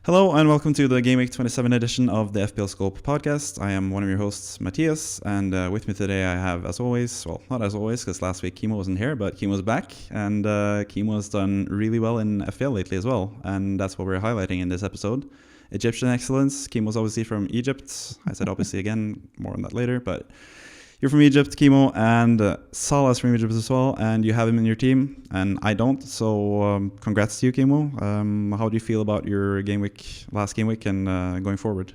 Hello and welcome to the Gameweek 27 edition of the FPL Scope podcast. I am one of your hosts, Mathias, and with me today I have, as always, well, not as always, because last week Kimo wasn't here, but Kimo's back, and Kimo has done really well in FPL lately as well, and that's what we're highlighting in this episode. Egyptian excellence. Kimo's obviously from Egypt. I said obviously again, more on that later, but you're from Egypt, Kimo, and Salah's from Egypt as well, and you have him in your team, and I don't, so congrats to you, Kimo. How do you feel about your last game week, and going forward?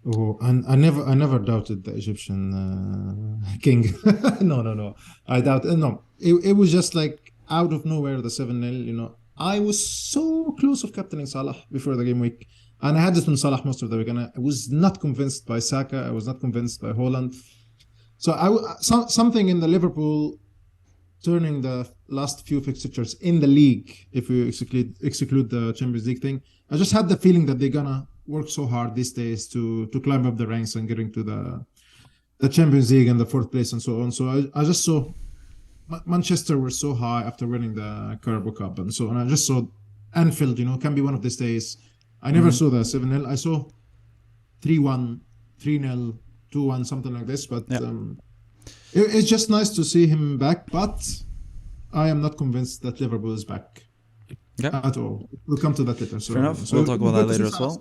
Oh, and I never doubted the Egyptian king. No. I doubt. No, it was just like out of nowhere, the 7-0. I was so close of captaining Salah before the game week, and I had it on Salah most of the week, and I was not convinced by Saka. I was not convinced by Holland. So something in the Liverpool turning the last few fixtures in the league, if we exclude the Champions League thing, I just had the feeling that they're gonna work so hard these days to climb up the ranks and getting to the Champions League and the fourth place and so on. So I just saw Manchester were so high after winning the Carabao Cup and so on. I just saw Anfield, can be one of these days. I never saw the 7-0. I saw 3-1, 3-0. 2-1, something like this, but it's just nice to see him back, but I am not convinced that Liverpool is back at all. We'll come to that later. Fair enough. We'll talk about that later as well.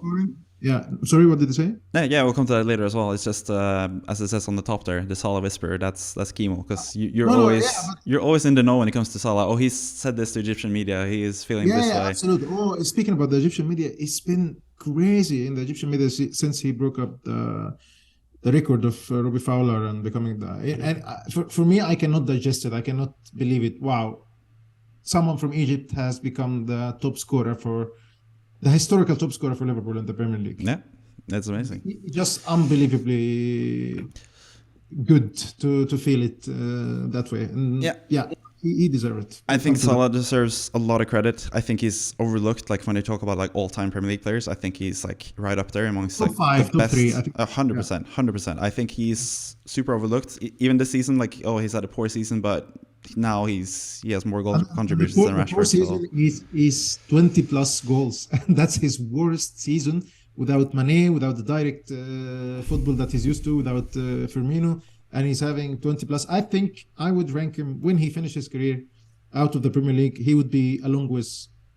Yeah. Sorry, what did you say? Yeah, we'll come to that later as well. It's just, as it says on the top there, the Salah whisper, that's Kimo, because you're always in the know when it comes to Salah. Oh, he's said this to Egyptian media. He is feeling this way. Yeah, absolutely. Oh, speaking about the Egyptian media, it's been crazy in the Egyptian media since he broke up the record of Robbie Fowler and becoming for me, I cannot digest it. I cannot believe it. Wow. Someone from Egypt has become the historical top scorer for Liverpool in the Premier League. Yeah, that's amazing. Just unbelievably good to feel it that way. And yeah. He deserves it. I think Salah deserves a lot of credit. I think he's overlooked. Like when you talk about like all-time Premier League players, I think he's like right up there amongst top like five, the best. 3. 100%. I think he's super overlooked. Even this season, like he's had a poor season, but now he has more goal contributions than Rashford. Season is 20 plus goals, and that's his worst season without Mane, without the direct football that he's used to, without Firmino. And he's having 20 plus. I think I would rank him when he finishes his career out of the Premier League. He would be along with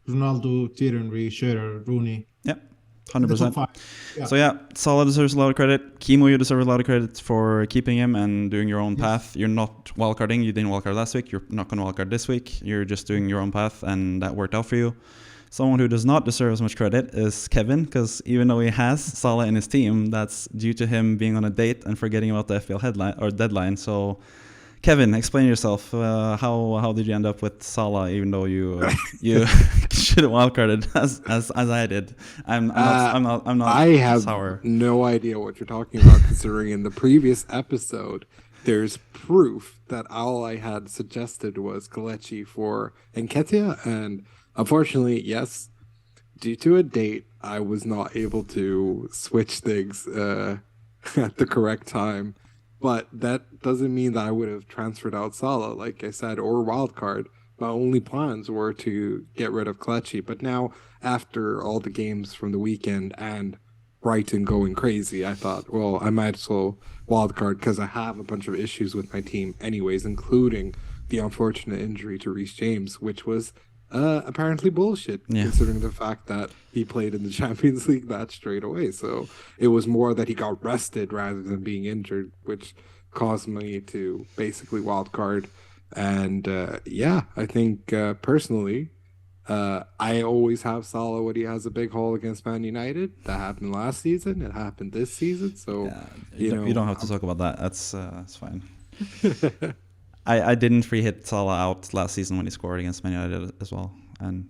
Ronaldo, Thierry Henry, Shearer, Rooney. Yeah, 100%. Yeah. So Salah deserves a lot of credit. Kimo, you deserve a lot of credit for keeping him and doing your own path. You're not wildcarding. You didn't wildcard last week. You're not going to wildcard this week. You're just doing your own path, and that worked out for you. Someone who does not deserve as much credit is Kevin, because even though he has Salah in his team, that's due to him being on a date and forgetting about the FPL deadline. So, Kevin, explain yourself. How did you end up with Salah, even though you should have wildcarded as I did? I'm not. I have no idea what you're talking about, considering in the previous episode there's proof that all I had suggested was Kelechi for Nketiah, and unfortunately, yes, due to a date, I was not able to switch things at the correct time. But that doesn't mean that I would have transferred out Salah, like I said, or wildcard. My only plans were to get rid of Kelechi. But now, after all the games from the weekend and Brighton going crazy, I thought, well, I might as well wildcard because I have a bunch of issues with my team anyways, including the unfortunate injury to Reece James, which was apparently bullshit, considering the fact that he played in the Champions League match straight away. So it was more that he got rested rather than being injured, which caused me to basically wildcard. And I think personally, I always have Salah when he has a big haul against Man United. That happened last season. It happened this season. So you don't have to talk about that. That's fine. I didn't free hit Salah out last season when he scored against Man United as well. And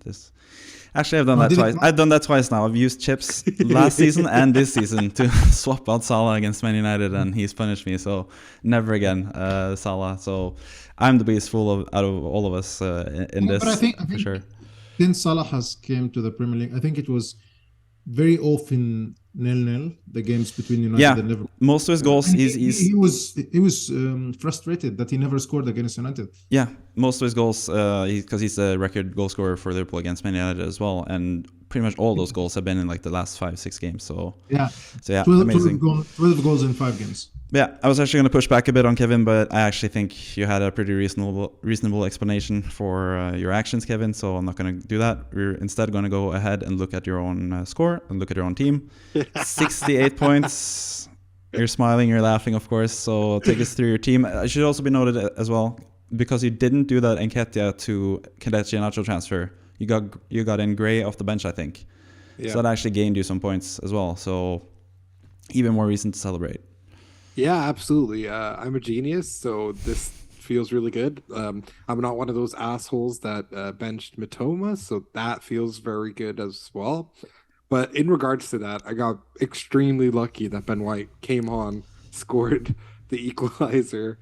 actually I've done that twice. I've done that twice now. I've used chips last season and this season to swap out Salah against Man United, and he's punished me. So never again, Salah. So I'm the biggest fool out of all of us in this. But I think for sure. Since Salah has came to the Premier League, I think it was very often 0-0. The games between United Yeah, and Liverpool. most of his goals, And he's he was frustrated that he never scored against United. yeah, most of his goals, because he's a record goal scorer for Liverpool against Man United as well, and pretty much all those goals have been in like the last 5-6 games. So Yeah, yeah, 12, amazing. 12 goals in 5 games. Yeah, I was actually going to push back a bit on Kevin, but I actually think you had a pretty reasonable explanation for your actions, Kevin. So I'm not going to do that. We're instead going to go ahead and look at your own score and look at your own team. 68 points. You're smiling, you're laughing, of course. So take us through your team. It should also be noted as well, because you didn't do that Nketiah to Kelechi Iheanacho transfer. You got in Gray off the bench, I think. Yeah. So that actually gained you some points as well. So even more reason to celebrate. Yeah, absolutely. I'm a genius, so this feels really good. I'm not one of those assholes that benched Mitoma, so that feels very good as well. But in regards to that, I got extremely lucky that Ben White came on, scored the equalizer,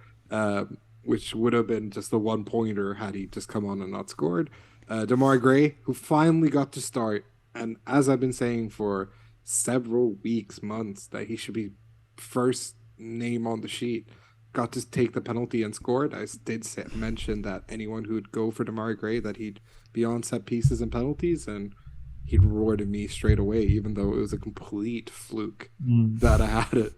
which would have been just the 1-pointer had he just come on and not scored. Demarai Gray, who finally got to start, and as I've been saying for several weeks, months, that he should be first name on the sheet, got to take the penalty and scored. I did mention that anyone who would go for Demarai Gray, that he'd be on set pieces and penalties, and he'd rewarded me straight away, even though it was a complete fluke that I had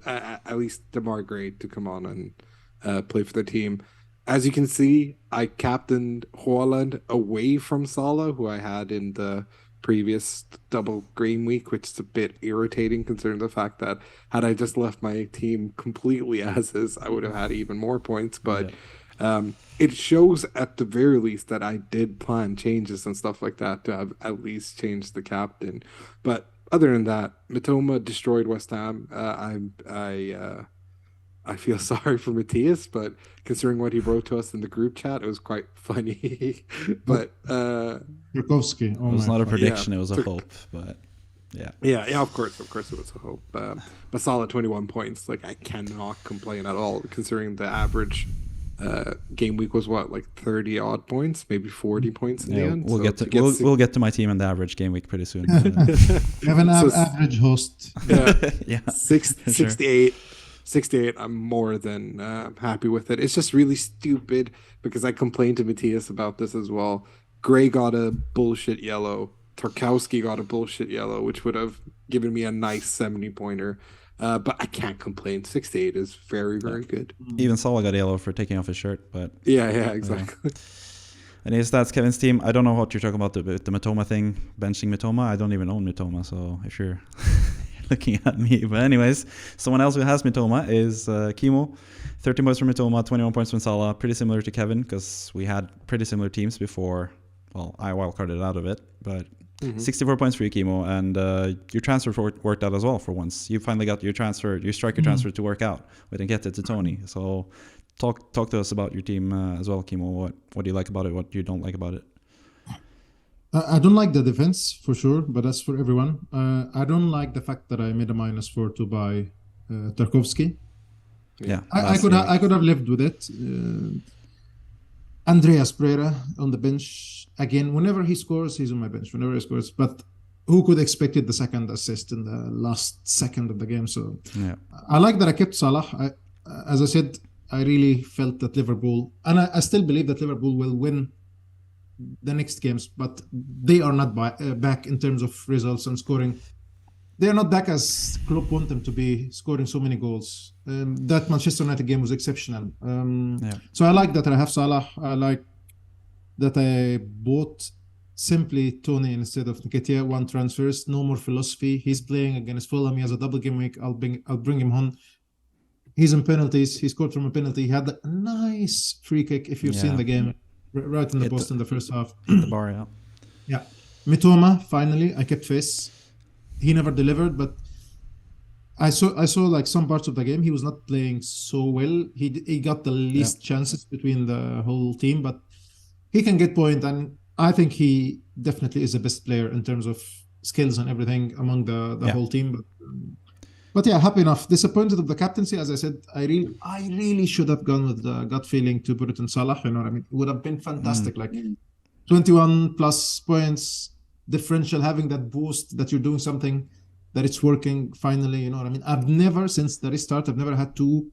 at least Demarai Gray to come on and play for the team. As you can see, I captained Haaland away from Salah, who I had in the previous double game week, which is a bit irritating considering the fact that had I just left my team completely as is, I would have had even more points. But it shows at the very least that I did plan changes and stuff like that to have at least changed the captain. But other than that, Mitoma destroyed West Ham. I feel sorry for Matthias, but considering what he wrote to us in the group chat, it was quite funny. But Tarkowski. It was not a prediction, it was a hope. But yeah, of course it was a hope. But Salah 21 points, like I cannot complain at all, considering the average game week was what, like 30 odd points, maybe 40 points in the end. We'll get to my team in the average game week pretty soon. You have an average host. Yeah, 68, I'm more than happy with it. It's just really stupid because I complained to Matthias about this as well. Gray got a bullshit yellow. Tarkowski got a bullshit yellow, which would have given me a nice 70-pointer. But I can't complain. 68 is very, very good. Even Salah got a yellow for taking off his shirt. But yeah, exactly. And that's Kevin's team. I don't know what you're talking about, the Mitoma thing, benching Mitoma. I don't even own Mitoma, so if you're looking at me. But anyways, someone else who has Mitoma is Kimo. 13 points from Mitoma, 21 points from Salah. Pretty similar to Kevin, because we had pretty similar teams before. Well, I wildcarded out of it, but 64 points for you, Kimo, and your transfer worked out as well for once. You finally got your transfer, your striker transfer to work out. We didn't get it to Tony. So talk to us about your team as well, Kimo. What do you like about it? What you don't like about it? I don't like the defense for sure, but that's for everyone. I don't like the fact that I made a -4 to buy Tarkowski. Yeah, I could have lived with it. Andreas Pereira on the bench again. Whenever he scores, he's on my bench. Whenever he scores, but who could expect it the second assist in the last second of the game? So yeah, I like that I kept Salah. As I said, I really felt that Liverpool, and I still believe that Liverpool will win the next games, but they are not back in terms of results and scoring. They are not back as Klopp want them to be, scoring so many goals. That Manchester United game was exceptional. So I like that I have Salah. I like that I bought simply Tony instead of Nketiah. 1 transfers, no more philosophy. He's playing against Fulham. He has a double game week. I'll bring him on. He's in penalties. He scored from a penalty. He had a nice free kick, if you've seen the game, right in the post in the first half. The bar, yeah. Mitoma, finally, I kept face. He never delivered, but I saw like some parts of the game. He was not playing so well. He got the least chances between the whole team, but he can get point, and I think he definitely is the best player in terms of skills and everything among the whole team. But yeah, happy enough. Disappointed of the captaincy, as I said. I really should have gone with the gut feeling to put it in Salah. You know what I mean? It would have been fantastic. Like 21 plus points differential, having that boost that you're doing something. that it's working finally. You know what I mean? I've never, since the restart, I've never had 2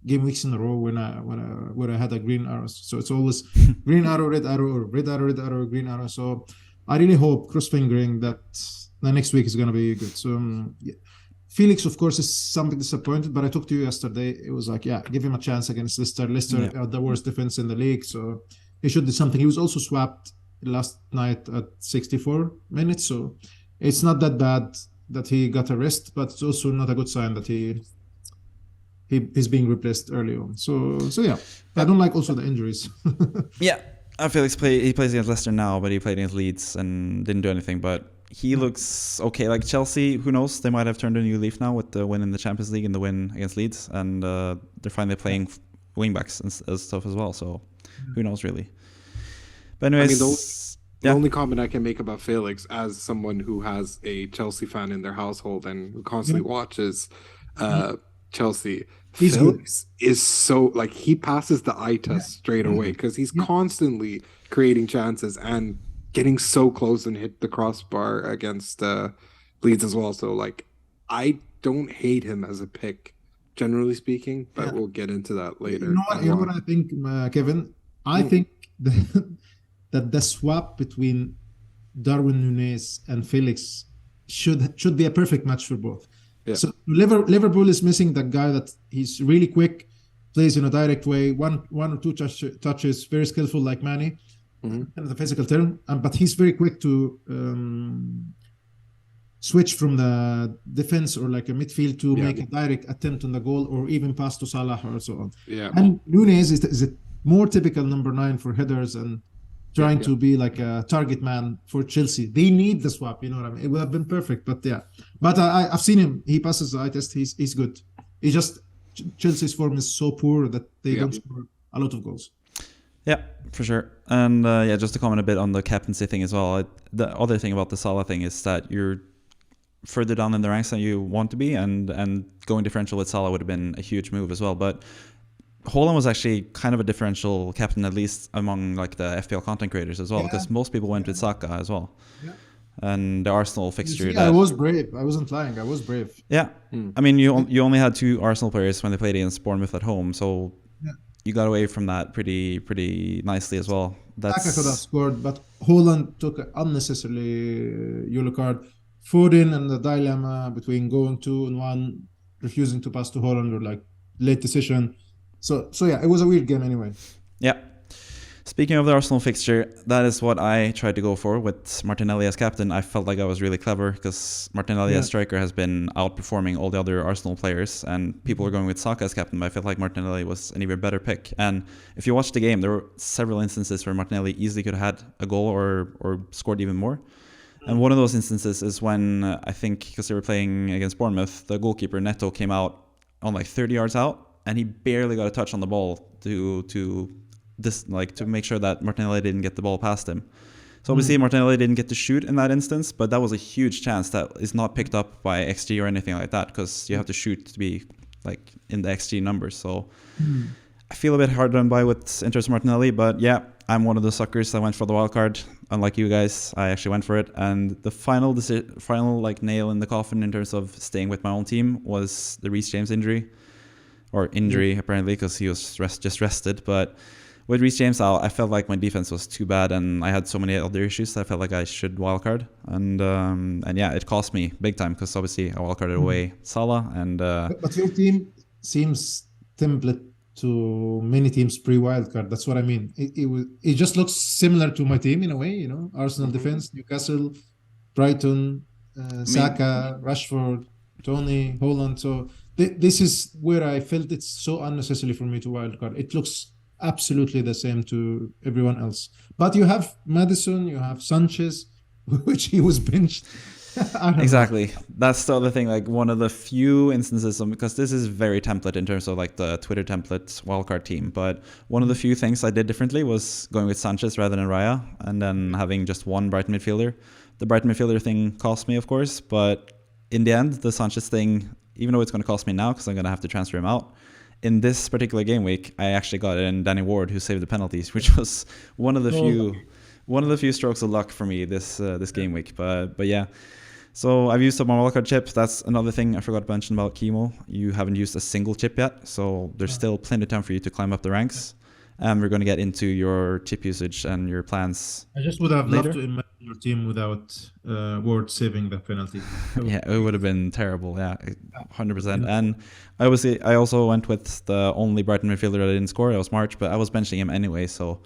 game weeks in a row where I had a green arrow. So it's always green arrow, red arrow, or red arrow, green arrow. So I really hope, cross-fingering, that the next week is going to be good. So yeah. Felix, of course, is something disappointed, but I talked to you yesterday. It was like, yeah, give him a chance against Leicester. Leicester are the worst defense in the league, so he should do something. He was also swapped last night at 64 minutes, so it's not that bad that he got a rest, but it's also not a good sign that he's being replaced early on. So yeah, I don't like also the injuries. Yeah, Felix he plays against Leicester now, but he played against Leeds and didn't do anything, but he looks okay. Like Chelsea, who knows? They might have turned a new leaf now with the win in the Champions League and the win against Leeds, and they're finally playing wingbacks and stuff as well. So who knows, really? But anyways, I mean, the only comment I can make about Felix, as someone who has a Chelsea fan in their household and who constantly watches Chelsea, Felix is so, like, he passes the eye test straight away because he's constantly creating chances and getting so close and hit the crossbar against Leeds as well. So, like, I don't hate him as a pick, generally speaking, but we'll get into that later. You know what I think, Kevin? I think that the swap between Darwin Núñez and Felix should be a perfect match for both. Yeah. So Liverpool is missing that guy that he's really quick, plays in a direct way, one or two touches, very skillful like Manny. In the physical term, but he's very quick to switch from the defense or like a midfield to make a direct attempt on the goal or even pass to Salah or so on. Yeah. And Núñez is a more typical number 9 for headers and trying to be like a target man for Chelsea. They need the swap, you know what I mean? It would have been perfect, but But I've seen him. He passes the eye test. He's good. He just Chelsea's form is so poor that they don't score a lot of goals. Yeah, for sure. And just to comment a bit on the captaincy thing as well. The other thing about the Salah thing is that you're further down in the ranks than you want to be, and going differential with Salah would have been a huge move as well. But Haaland was actually kind of a differential captain, at least among like the FPL content creators as well, because most people went with Saka as well. Yeah. And the Arsenal fixture. I was brave. I wasn't lying. I was brave. Yeah. I mean, you only had 2 Arsenal players when they played against Bournemouth at home, so you got away from that pretty nicely as well. Saka could have scored, but Haaland took an unnecessarily yellow card. Foden and the dilemma between going 2-1, refusing to pass to Haaland, or like late decision. So yeah, it was a weird game anyway. Yeah. Speaking of the Arsenal fixture, that is what I tried to go for with Martinelli as captain. I felt like I was really clever because Martinelli as striker has been outperforming all the other Arsenal players, and people are going with Saka as captain, but I felt like Martinelli was an even better pick. And if you watch the game, there were several instances where Martinelli easily could have had a goal or scored even more. And one of those instances is when I think, because they were playing against Bournemouth, the goalkeeper Neto came out on like 30 yards out, and he barely got a touch on the ball to make sure that Martinelli didn't get the ball past him. So obviously Martinelli didn't get to shoot in that instance, but that was a huge chance that is not picked up by XG or anything like that, because you have to shoot to be like in the XG numbers. So I feel a bit hard done by with Inter's Martinelli, but yeah, I'm one of the suckers that went for the wildcard. Unlike you guys, I actually went for it, and the final like nail in the coffin in terms of staying with my own team was the Reece James injury apparently, because he was just rested. But with Reece James out, I felt like my defense was too bad, and I had so many other issues that I felt like I should wildcard. And yeah, it cost me big time, because obviously I wildcarded away Salah. And but your team seems template to many teams pre-wildcard. That's what I mean. It just looks similar to my team in a way, you know. Arsenal defense, Newcastle, Brighton, Saka, Rashford, Tony, Haaland. So this is where I felt it's so unnecessary for me to wildcard. It looks absolutely the same to everyone else. But you have Maddison, you have Sanchez, which he was benched. Exactly. That's the other thing, like one of the few instances, because this is very template in terms of like the Twitter template wildcard team, but one of the few things I did differently was going with Sanchez rather than Raya, and then having just one Brighton midfielder. The Brighton midfielder thing cost me, of course, but in the end, the Sanchez thing, even though it's going to cost me now because I'm going to have to transfer him out, in this particular game week, I actually got in Danny Ward, who saved the penalties, which was one of the few strokes of luck for me this game week. But yeah. So I've used up my wildcard chip. That's another thing I forgot to mention about Kimo. You haven't used a single chip yet, so there's still plenty of time for you to climb up the ranks. And we're going to get into your chip usage and your plans. I just would have later. loved to imagine your team without Ward saving the penalty. Yeah, it would have been terrible. Yeah, 100%. And I also went with the only Brighton midfielder that didn't score. That was March, but I was benching him anyway, so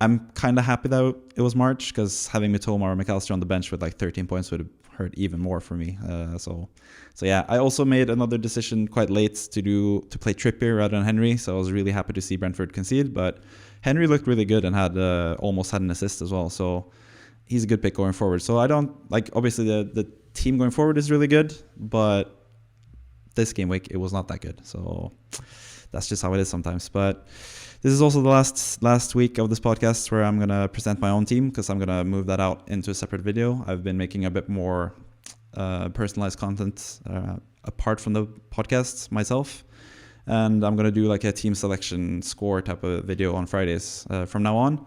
I'm kind of happy that it was March, because having Mitoma or McAllister on the bench with like 13 points would have hurt even more for me. So yeah, I also made another decision quite late to play Trippier rather than Henry. So I was really happy to see Brentford concede, but Henry looked really good and had almost had an assist as well. So he's a good pick going forward. So I don't like, obviously the team going forward is really good, but this game week it was not that good. So that's just how it is sometimes. But this is also the last week of this podcast where I'm going to present my own team, because I'm going to move that out into a separate video. I've been making a bit more personalized content apart from the podcasts myself. And I'm going to do like a team selection score type of video on Fridays from now on.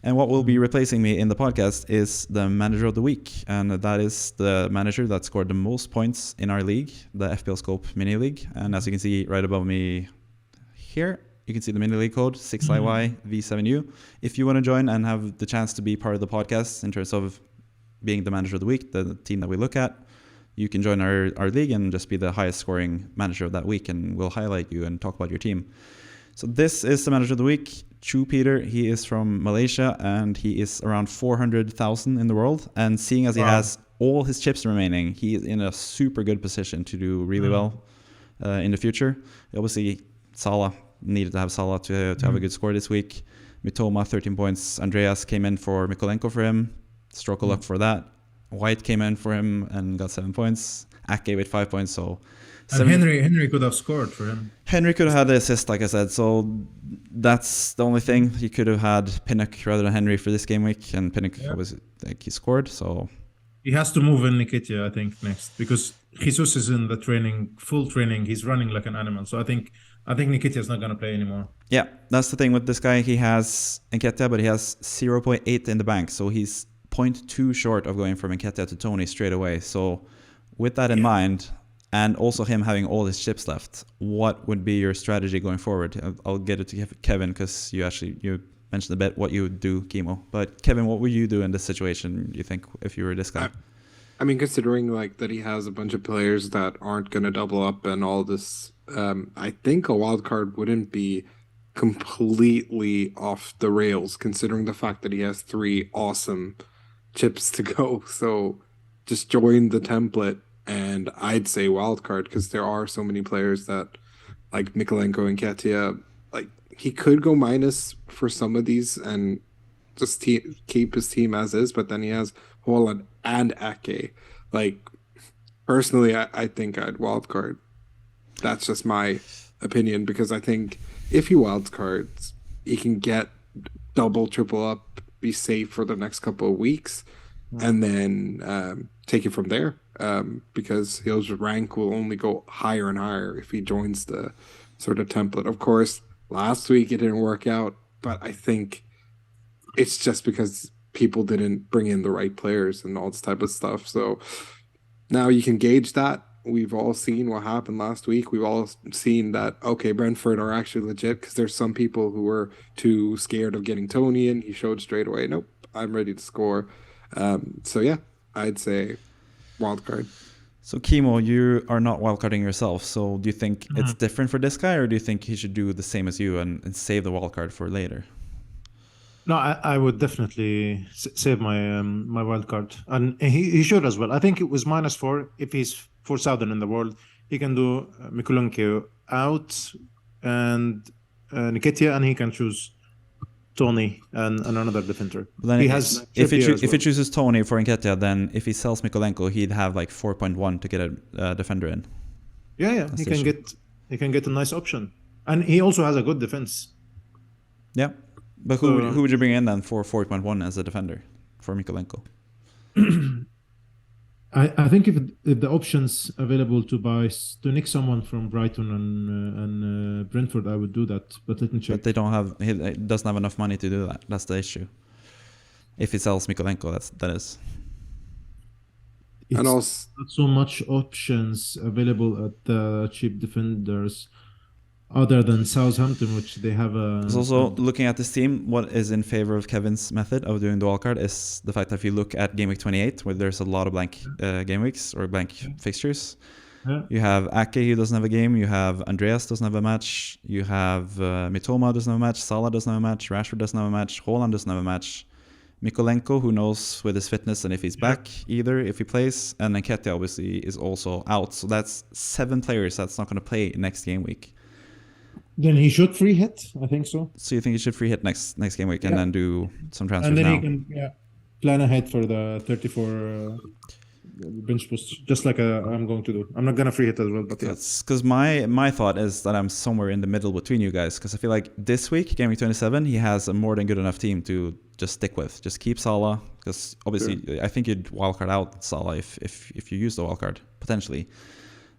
And what will be replacing me in the podcast is the manager of the week. And that is the manager that scored the most points in our league, the FPL Scope mini league. And as you can see right above me here, you can see the mini league code 6IYV7U. If you want to join and have the chance to be part of the podcast in terms of being the manager of the week, the team that we look at, you can join our league and just be the highest scoring manager of that week, and we'll highlight you and talk about your team. So this is the manager of the week, Chu Peter. He is from Malaysia and he is around 400,000 in the world. And seeing as he has all his chips remaining, he is in a super good position to do really well in the future. Obviously, Salah needed to have Salah to have a good score this week. Mitoma, 13 points. Andreas came in for Mikolenko for him. Stroke of luck for that. White came in for him and got 7 points. Ake with 5 points. So Henry could have scored for him. Henry could have had the assist, like I said. So that's the only thing. He could have had Pinnock rather than Henry for this game week, and Pinnock was like he scored. So he has to move in Nketiah, I think, next, because Jesus is in the full training. He's running like an animal. So I think Nketiah is not going to play anymore. Yeah, that's the thing with this guy. He has Nketiah, but he has 0.8 in the bank. So he's 0.2 short of going from Nketiah to Tony straight away. So with that in mind, and also him having all his chips left, what would be your strategy going forward? I'll get it to Kevin, because you mentioned a bit what you would do, Kimo. But Kevin, what would you do in this situation, you think, if you were this guy? I mean, considering like that he has a bunch of players that aren't going to double up and all this, I think a wild card wouldn't be completely off the rails, considering the fact that he has 3 awesome chips to go. So just join the template, and I'd say wild card, because there are so many players that, like Mikolenko and Nketiah, like he could go minus for some of these and just keep his team as is, but then he has Holland and Ake. Like, personally, I think I'd wildcard. That's just my opinion, because I think if he wildcards, he can get double, triple up, be safe for the next couple of weeks, and then take it from there, because his rank will only go higher and higher if he joins the sort of template. Of course, last week it didn't work out, but I think it's just because people didn't bring in the right players and all this type of stuff. So now you can gauge that. We've all seen what happened last week. We've all seen that, okay, Brentford are actually legit, because there's some people who were too scared of getting Tony in. He showed straight away, nope, I'm ready to score. So yeah, I'd say wildcard. So Kimo, you are not wildcarding yourself. So do you think it's different for this guy, or do you think he should do the same as you and save the wildcard for later? No, I would definitely save my wild card, and he should as well. I think it was -4 if he's 4,000 in the world. He can do Mikolenko out and Nketiah, and he can choose Tony and another defender. Then he has if he chooses Tony for Nketiah, then if he sells Mikolenko, he'd have like 4.1 to get a defender in. Yeah, That's he can get a nice option, and he also has a good defense. Yeah. But who would you bring in then for 4.1 as a defender for Mikolenko? I think if the options available to nick someone from Brighton and Brentford, I would do that. But let me check. But he doesn't have enough money to do that. That's the issue. If he sells Mikolenko, that is. And it's also, not so much options available at the cheap defenders other than Southampton, which they have It's also looking at this team, what is in favor of Kevin's method of doing the wildcard is the fact that if you look at Game Week 28, where there's a lot of blank game weeks or blank fixtures, you have Ake who doesn't have a game, you have Andreas doesn't have a match, you have Mitoma doesn't have a match, Salah doesn't have a match, Rashford doesn't have a match, Haaland doesn't have a match, Mikolenko, who knows with his fitness and if he's back either, if he plays, and then Nketiah obviously is also out. So that's 7 players that's not going to play next game week. Then he should free hit, I think so. So you think he should free hit next game week and then do some transfers and then now? he can plan ahead for the 34 bench boost, just like I'm going to do. I'm not gonna free hit as well, but because my thought is that I'm somewhere in the middle between you guys, because I feel like this week, Game Week 27, he has a more than good enough team to just stick with. Just keep Salah, because obviously I think you'd wildcard out Salah if you use the wildcard potentially.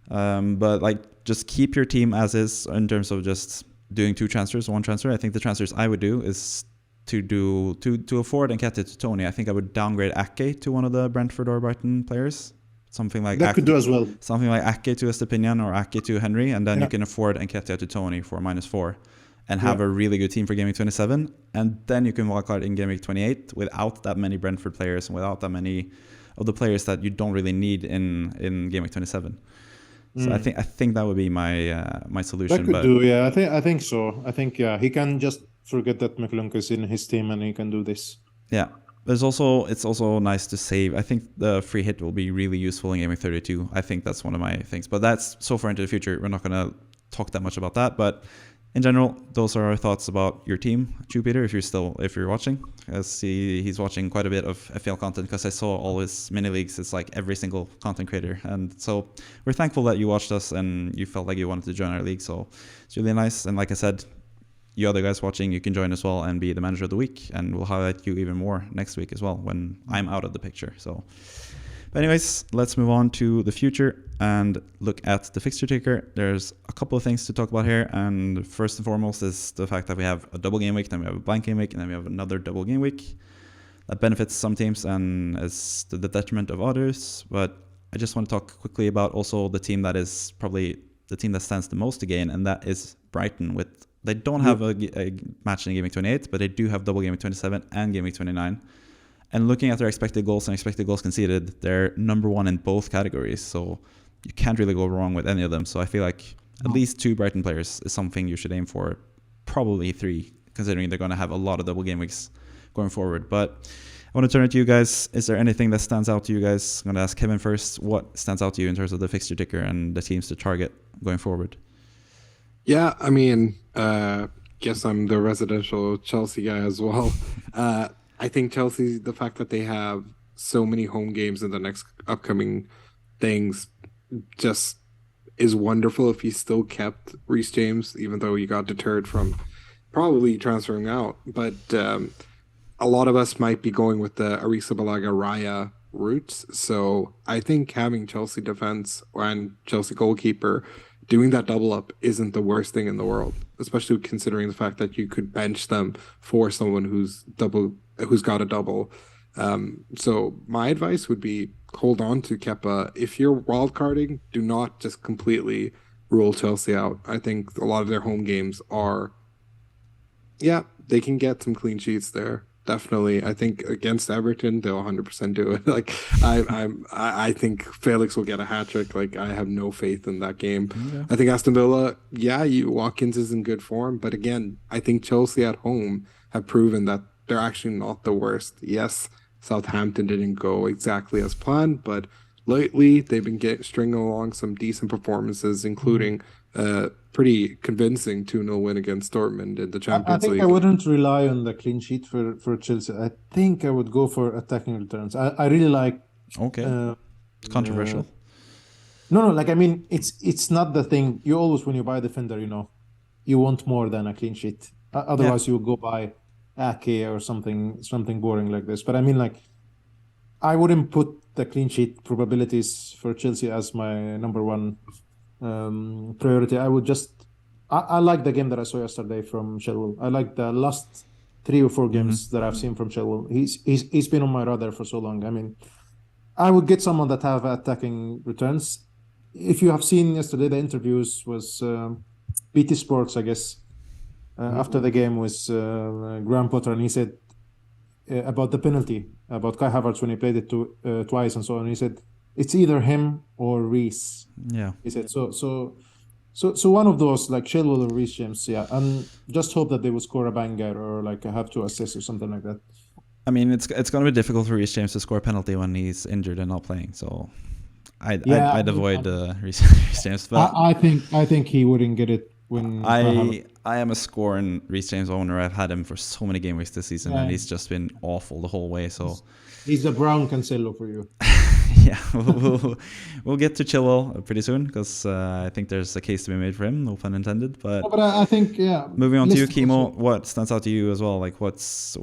But like, just keep your team as is in terms of just doing 2 transfers, 1 transfer. I think the transfers I would do is to afford and Nketiah to Tony. I think I would downgrade Ake to one of the Brentford or Brighton players. Something like that could do as well. Something like Ake to Estepinian or Ake to Henry, and then you can afford Nketiah to Tony for -4 and have a really good team for Game Week 27. And then you can wildcard in Game Week 28 without that many Brentford players and without that many of the players that you don't really need in Game Week 27. So I think that would be my solution. That could do, yeah. I think so. I think he can just forget that Mikolenko is in his team and he can do this. Yeah. It's also nice to save. I think the free hit will be really useful in Game Week 32. I think that's one of my things. But that's so far into the future. We're not going to talk that much about that. But in general, those are our thoughts about your team. Jupiter, if you're watching. I see he's watching quite a bit of FPL content, because I saw all his mini leagues. It's like every single content creator. And so we're thankful that you watched us and you felt like you wanted to join our league. So it's really nice. And like I said, you other guys watching, you can join as well and be the manager of the week, and we'll highlight you even more next week as well when I'm out of the picture. So, but anyways, let's move on to the future and look at the fixture ticker. There's a couple of things to talk about here, and first and foremost is the fact that we have a double game week, then we have a blank game week, and then we have another double game week. That benefits some teams and is to the detriment of others. But I just want to talk quickly about also the team that is probably the team that stands the most to gain, and that is Brighton. They don't have a match in Game Week 28, but they do have double Game Week 27 and Game Week 29. And looking at their expected goals and expected goals conceded, they're number 1 in both categories. So you can't really go wrong with any of them. So I feel like at least 2 Brighton players is something you should aim for. Probably 3, considering they're going to have a lot of double game weeks going forward. But I want to turn it to you guys. Is there anything that stands out to you guys? I'm going to ask Kevin first. What stands out to you in terms of the fixture ticker and the teams to target going forward? Yeah, I mean, guess I'm the residential Chelsea guy as well. I think Chelsea, the fact that they have so many home games in the next upcoming things just is wonderful. If he still kept Reece James, even though he got deterred from probably transferring out. But a lot of us might be going with the Arrizabalaga Raya routes. So I think having Chelsea defense and Chelsea goalkeeper doing that double up isn't the worst thing in the world, especially considering the fact that you could bench them for someone who's got a double. So my advice would be hold on to Kepa. If you're wildcarding, do not just completely rule Chelsea out. I think a lot of their home games are, they can get some clean sheets there. Definitely. I think against Everton, they'll 100% do it. Like I think Felix will get a hat trick. Like I have no faith in that game. Yeah. I think Aston Villa, Watkins is in good form, but again, I think Chelsea at home have proven that they're actually not the worst. Yes, Southampton didn't go exactly as planned, but lately they've been stringing along some decent performances, including pretty convincing 2-0 win against Dortmund in the Champions League. I think I wouldn't rely on the clean sheet for Chelsea. I think I would go for attacking returns. I really like... Okay. Controversial. No, like, I mean, it's not the thing. You always, when you buy a defender, you want more than a clean sheet. Otherwise, you would go buy Ake or something boring like this. But I mean, like, I wouldn't put the clean sheet probabilities for Chelsea as my number 1 priority. I would just I like the game that I saw yesterday from Chilwell. I like the last 3 or 4 games that I've seen from Chilwell. He's been on my radar for so long. I mean, I would get someone that have attacking returns. If you have seen yesterday, the interviews was BT Sports, I guess, after the game was Graham Potter, and he said about the penalty, about Kai Havertz when he played it twice and so on. He said it's either him or Reece. Yeah. He said so one of those, like Chilwell or Reece James, yeah, and just hope that they will score a banger or like have 2 assists or something like that. I mean, it's going to be difficult for Reece James to score a penalty when he's injured and not playing. So I'd avoid Reece James. But I think he wouldn't get it when I am a scorn Reece James owner. I've had him for so many game weeks this season, and he's just been awful the whole way. So he's a brown Cancelo for you. Yeah, we'll get to Chilwell pretty soon because I think there's a case to be made for him, no pun intended. But I think moving on to you, Kimo, what stands out to you as well? Like, what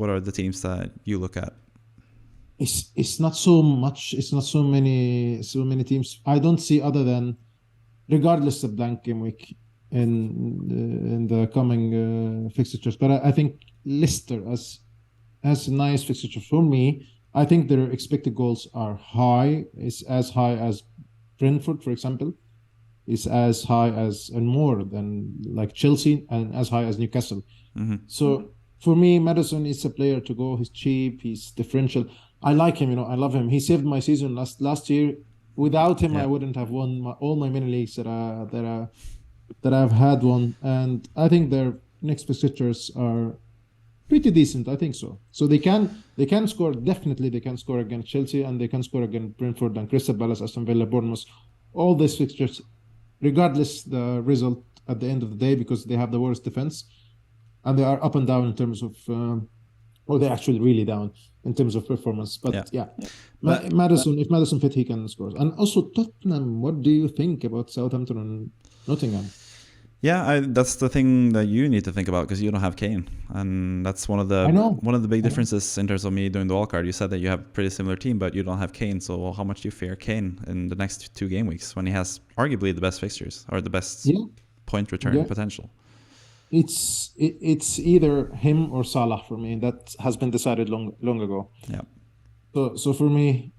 are the teams that you look at? It's not so much. It's not so many teams. I don't see other than, regardless of blank game week in the coming fixtures. But I think Leicester has nice fixtures for me. I think their expected goals are high. It's as high as Brentford, for example. It's as high as and more than like Chelsea, and as high as Newcastle. Mm-hmm. So for me, Maddison is a player to go. He's cheap. He's differential. I like him. I love him. He saved my season last year. Without him, I wouldn't have won all my mini leagues that I've had won. And I think their next fixtures are pretty decent. I think so. So they can score. Definitely, they can score against Chelsea, and they can score against Brentford and Crystal Palace, Aston Villa, Bournemouth. All these fixtures, regardless the result at the end of the day, because they have the worst defense, and they are up and down in terms of, or they're actually really down in terms of performance. But Maddison, if Maddison fit, he can score. And also Tottenham. What do you think about Southampton and Nottingham? Yeah, that's the thing that you need to think about because you don't have Kane, and that's one of the big differences in terms of me doing the wildcard. You said that you have a pretty similar team, but you don't have Kane. So how much do you fear Kane in the next 2 game weeks when he has arguably the best fixtures or the best point return potential? It's either him or Salah for me. That has been decided long ago. Yeah. So for me,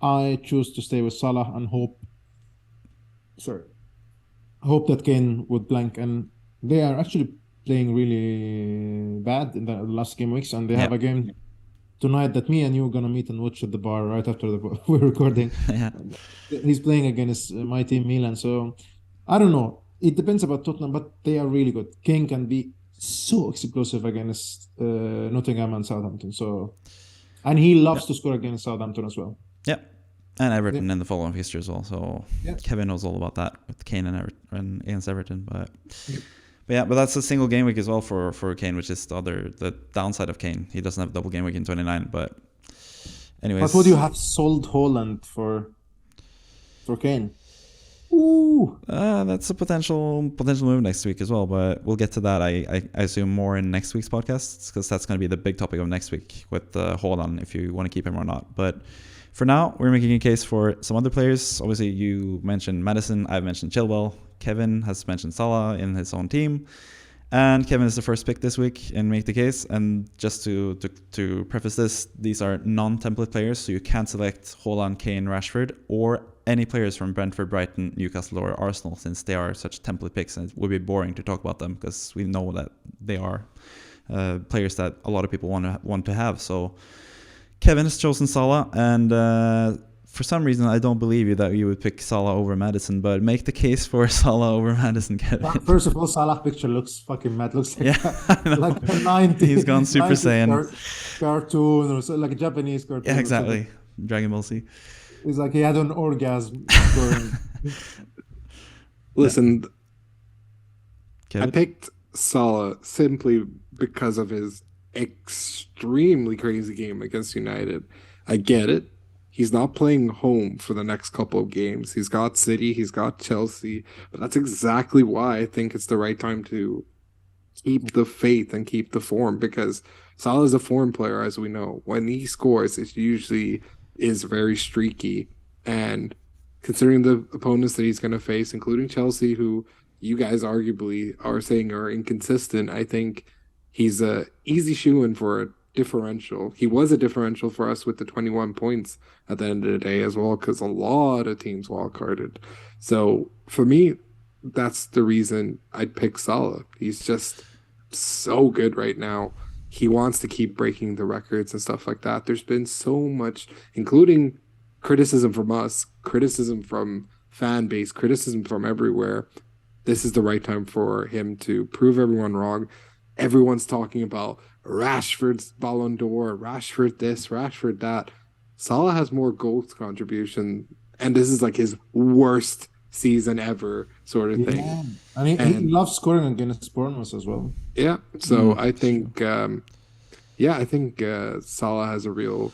I choose to stay with Salah and hope that Kane would blank. And they are actually playing really bad in the last game weeks, and they have a game tonight that me and you are gonna meet and watch at the bar right after we're recording. He's playing against my team Milan. So I don't know. It depends about Tottenham, but they are really good. Kane can be so explosive against Nottingham and Southampton. So, and he loves to score against Southampton as well. Yeah. And Everton in the following fixture as well. So Kevin knows all about that with Kane and against Everton. But that's a single game week as well for Kane, which is the downside of Kane. He doesn't have a double game week in 29. But anyways. But would you have sold Haaland for Kane? Ooh. That's a potential move next week as well. But we'll get to that. I assume more in next week's podcasts because that's going to be the big topic of next week with Haaland, if you want to keep him or not. But for now, we're making a case for some other players. Obviously, you mentioned Maddison. I've mentioned Chilwell. Kevin has mentioned Salah in his own team. And Kevin is the first pick this week in Make the Case. And just to preface this, these are non-template players. So you can't select Haaland, Kane, Rashford, or any players from Brentford, Brighton, Newcastle, or Arsenal, since they are such template picks. And it would be boring to talk about them because we know that they are players that a lot of people want to have. So Kevin has chosen Salah, and for some reason I don't believe you that you would pick Salah over Maddison, but make the case for Salah over Maddison, Kevin. First of all, Salah picture looks fucking mad. Looks like like a 90s. He's gone Super Saiyan cartoon or so, like a Japanese cartoon. Yeah, exactly. Dragon Ball Z. It's like he had an orgasm. Listen, Kevin? I picked Salah simply because of his extremely crazy game against United. I get it. He's not playing home for the next couple of games. He's got City, he's got Chelsea, but that's exactly why I think it's the right time to keep the faith and keep the form, because Salah is a form player, as we know. When he scores, it usually is very streaky, and considering the opponents that he's going to face, including Chelsea, who you guys arguably are saying are inconsistent, I think he's a easy shoo-in for differential. He was a differential for us with the 21 points at the end of the day as well, because a lot of teams wildcarded. So for me, that's the reason I'd pick Salah. He's just so good right now. He wants to keep breaking the records and stuff like that. There's been so much, including criticism from us, criticism from fan base, criticism from everywhere. This is the right time for him to prove everyone wrong. Everyone's talking about Rashford's Ballon d'Or, Rashford this, Rashford that. Salah has more goals contribution, and this is like his worst season ever sort of thing. And he loves scoring against Bournemouth as well. Yeah, so I think Salah has a real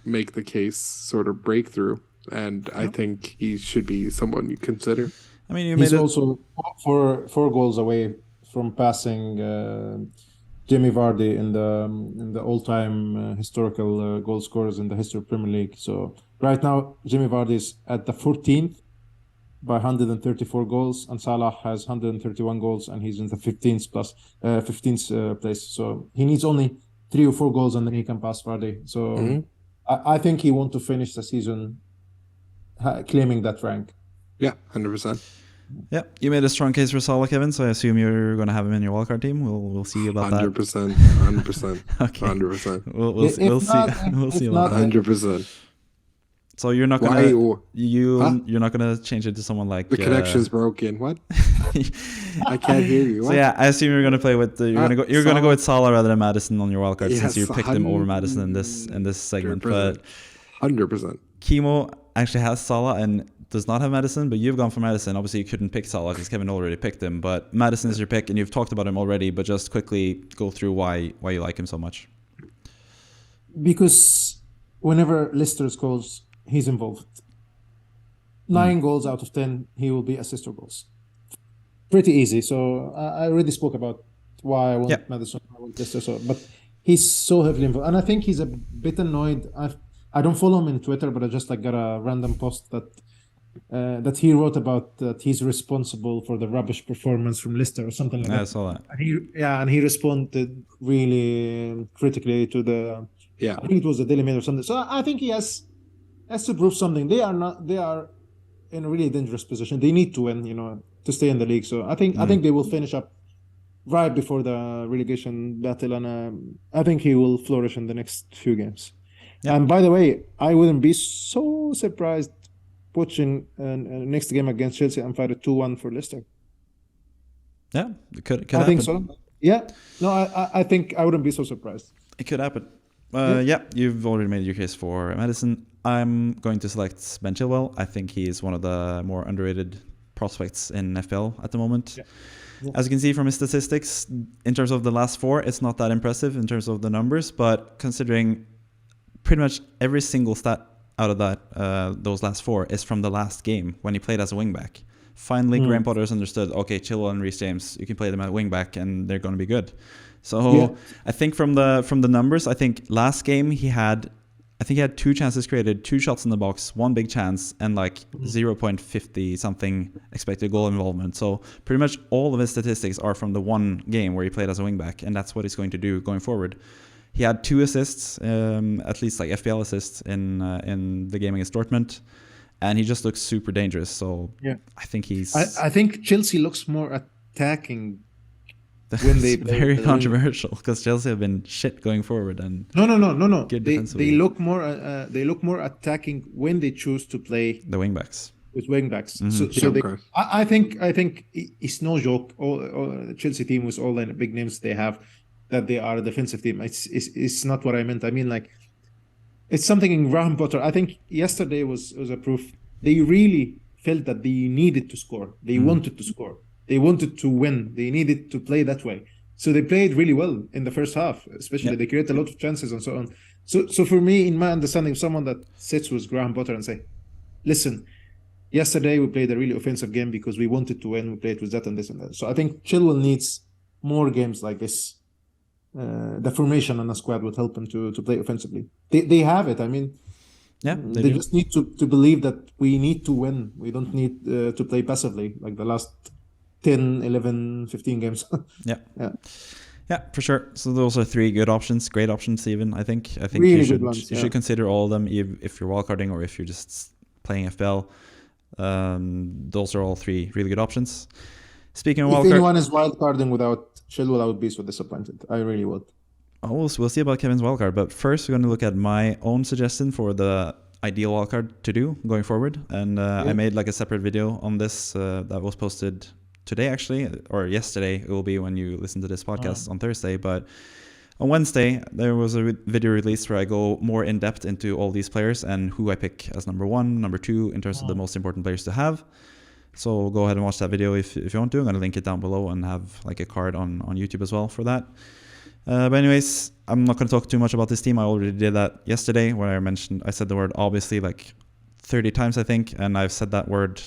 make the case sort of breakthrough, and I think he should be someone you consider. I mean, he's also four goals away from passing Jamie Vardy in the all-time historical goal scorers in the history of Premier League. So right now, Jamie Vardy is at the 14th by 134 goals, and Salah has 131 goals, and he's in the 15th place. So he needs only 3 or 4 goals, and then he can pass Vardy. So I think he wants to finish the season claiming that rank. Yeah, 100%. Yeah, you made a strong case for Salah, Kevin, so I assume you're going to have him in your wildcard team. We'll see about 100%, that. 100%. Okay. 100%. We'll see about that. 100%. So you're not gonna you're not gonna change it to someone like the connection's broken. What? I can't hear you. What? So yeah, I assume you're gonna play with you're gonna go with Salah rather than Maddison on your wildcard, since you picked him over Maddison in this segment. 100%. But 100%. Kimo actually has Salah and does not have Maddison, but you've gone for Maddison. Obviously, you couldn't pick Salah because Kevin already picked him. But Maddison is your pick, and you've talked about him already. But just quickly go through why you like him so much. Because whenever Leicester scores, he's involved. 9 goals out of 10, he will be assist or goals. Pretty easy. So I already spoke about why I want Maddison, I want Leicester. But he's so heavily involved, and I think he's a bit annoyed. I don't follow him on Twitter, but I just got a random post that he wrote about that he's responsible for the rubbish performance from Leicester or something like that. I saw that. And he responded really critically to the. Yeah, I think it was the Daily Mail or something. So I think he has to prove something. They are in a really dangerous position. They need to win, to stay in the league. So I think they will finish up right before the relegation battle, and I think he will flourish in the next few games. Yeah. And by the way, I wouldn't be so surprised watching next game against Chelsea and fight a 2-1 for Leicester. Yeah, it could I happen. think so. Yeah, no, I think I wouldn't be so surprised. It could happen. You've already made your case for Maddison. I'm going to select Ben Chilwell. I think he is one of the more underrated prospects in FPL at the moment. Yeah. As you can see from his statistics, in terms of the last 4, it's not that impressive in terms of the numbers, but considering pretty much every single stat out of that those last 4 is from the last game when he played as a wingback. Finally, Graham Potter's understood, okay, Chilwell and Reece James, you can play them at wingback and they're going to be good. So I think from the numbers, I think last game he had 2 chances created, 2 shots in the box, 1 big chance, and like 0.50 something expected goal involvement. So pretty much all of his statistics are from the one game where he played as a wingback, and that's what he's going to do going forward. He had 2 assists, at least like FPL assists in the game against Dortmund, and he just looks super dangerous. So I think he's. I think Chelsea looks more attacking. When they very controversial because Chelsea have been shit going forward and no. They look more attacking when they choose to play the wingbacks with wingbacks. I think it's no joke. All the Chelsea team with all the big names they have, that they are a defensive team. It's not what I meant. I mean, like, it's something in Graham Potter. I think yesterday was a proof. They really felt that they needed to score. They wanted to score. They wanted to win. They needed to play that way. So they played really well in the first half, especially. They created a lot of chances and so on. So for me, in my understanding, someone that sits with Graham Potter and say, listen, yesterday we played a really offensive game because we wanted to win. We played with that and this and that. So I think Chilwell needs more games like this. The formation on the squad would help him to play offensively. They have it. I mean, they just need to believe that we need to win. We don't need to play passively like the last 10, 11, 15 games. Yeah, for sure. So those are 3 good options, great options even. I think Really you good ones, should consider all of them if you're wildcarding or if you're just playing FPL. Those are all 3 really good options. Speaking of If wildcard, anyone is wildcarding without Chilwell, I would be so disappointed. I really would. we'll see about Kevin's wildcard. But first, we're going to look at my own suggestion for the ideal wildcard to do going forward. And I made like a separate video on this that was posted today, actually, or yesterday. It will be when you listen to this podcast on Thursday. But on Wednesday, there was a video released where I go more in depth into all these players and who I pick as number 1, number 2 in terms of the most important players to have. So go ahead and watch that video if you want to. I'm going to link it down below and have like a card on YouTube as well for that. But anyways, I'm not going to talk too much about this team. I already did that yesterday where I said the word obviously like 30 times, I think. And I've said that word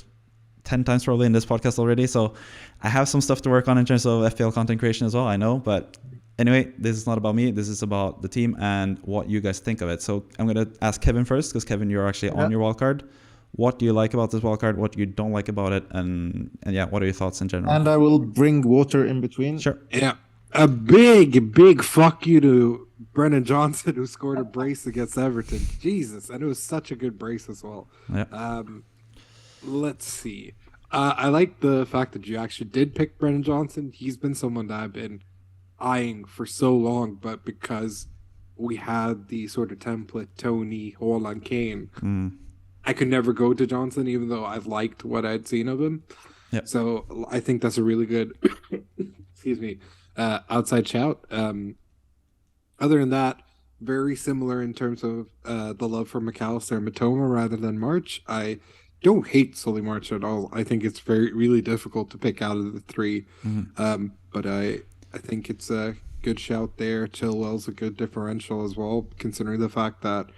10 times probably in this podcast already. So I have some stuff to work on in terms of FPL content creation as well, I know. But anyway, this is not about me. This is about the team and what you guys think of it. So I'm going to ask Kevin first because Kevin, you're actually on your wildcard. What do you like about this wildcard? What you don't like about it? And yeah, what are your thoughts in general? And I will bring water in between. Sure. Yeah. A big fuck you to Brennan Johnson, who scored a brace against Everton. Jesus. And it was such a good brace as well. Yeah. Let's see. I like the fact that you actually did pick Brennan Johnson. He's been someone that I've been eyeing for so long, but because we had the sort of template Tony, Haaland, Kane, I could never go to Johnson, even though I've liked what I'd seen of him. Yep. So I think that's a really good, excuse me, outside shout. Other than that, very similar in terms of the love for McAllister and Matoma rather than March. I don't hate Solly March at all. I think it's really difficult to pick out of the 3. But I think it's a good shout there. Chilwell's a good differential as well, considering the fact that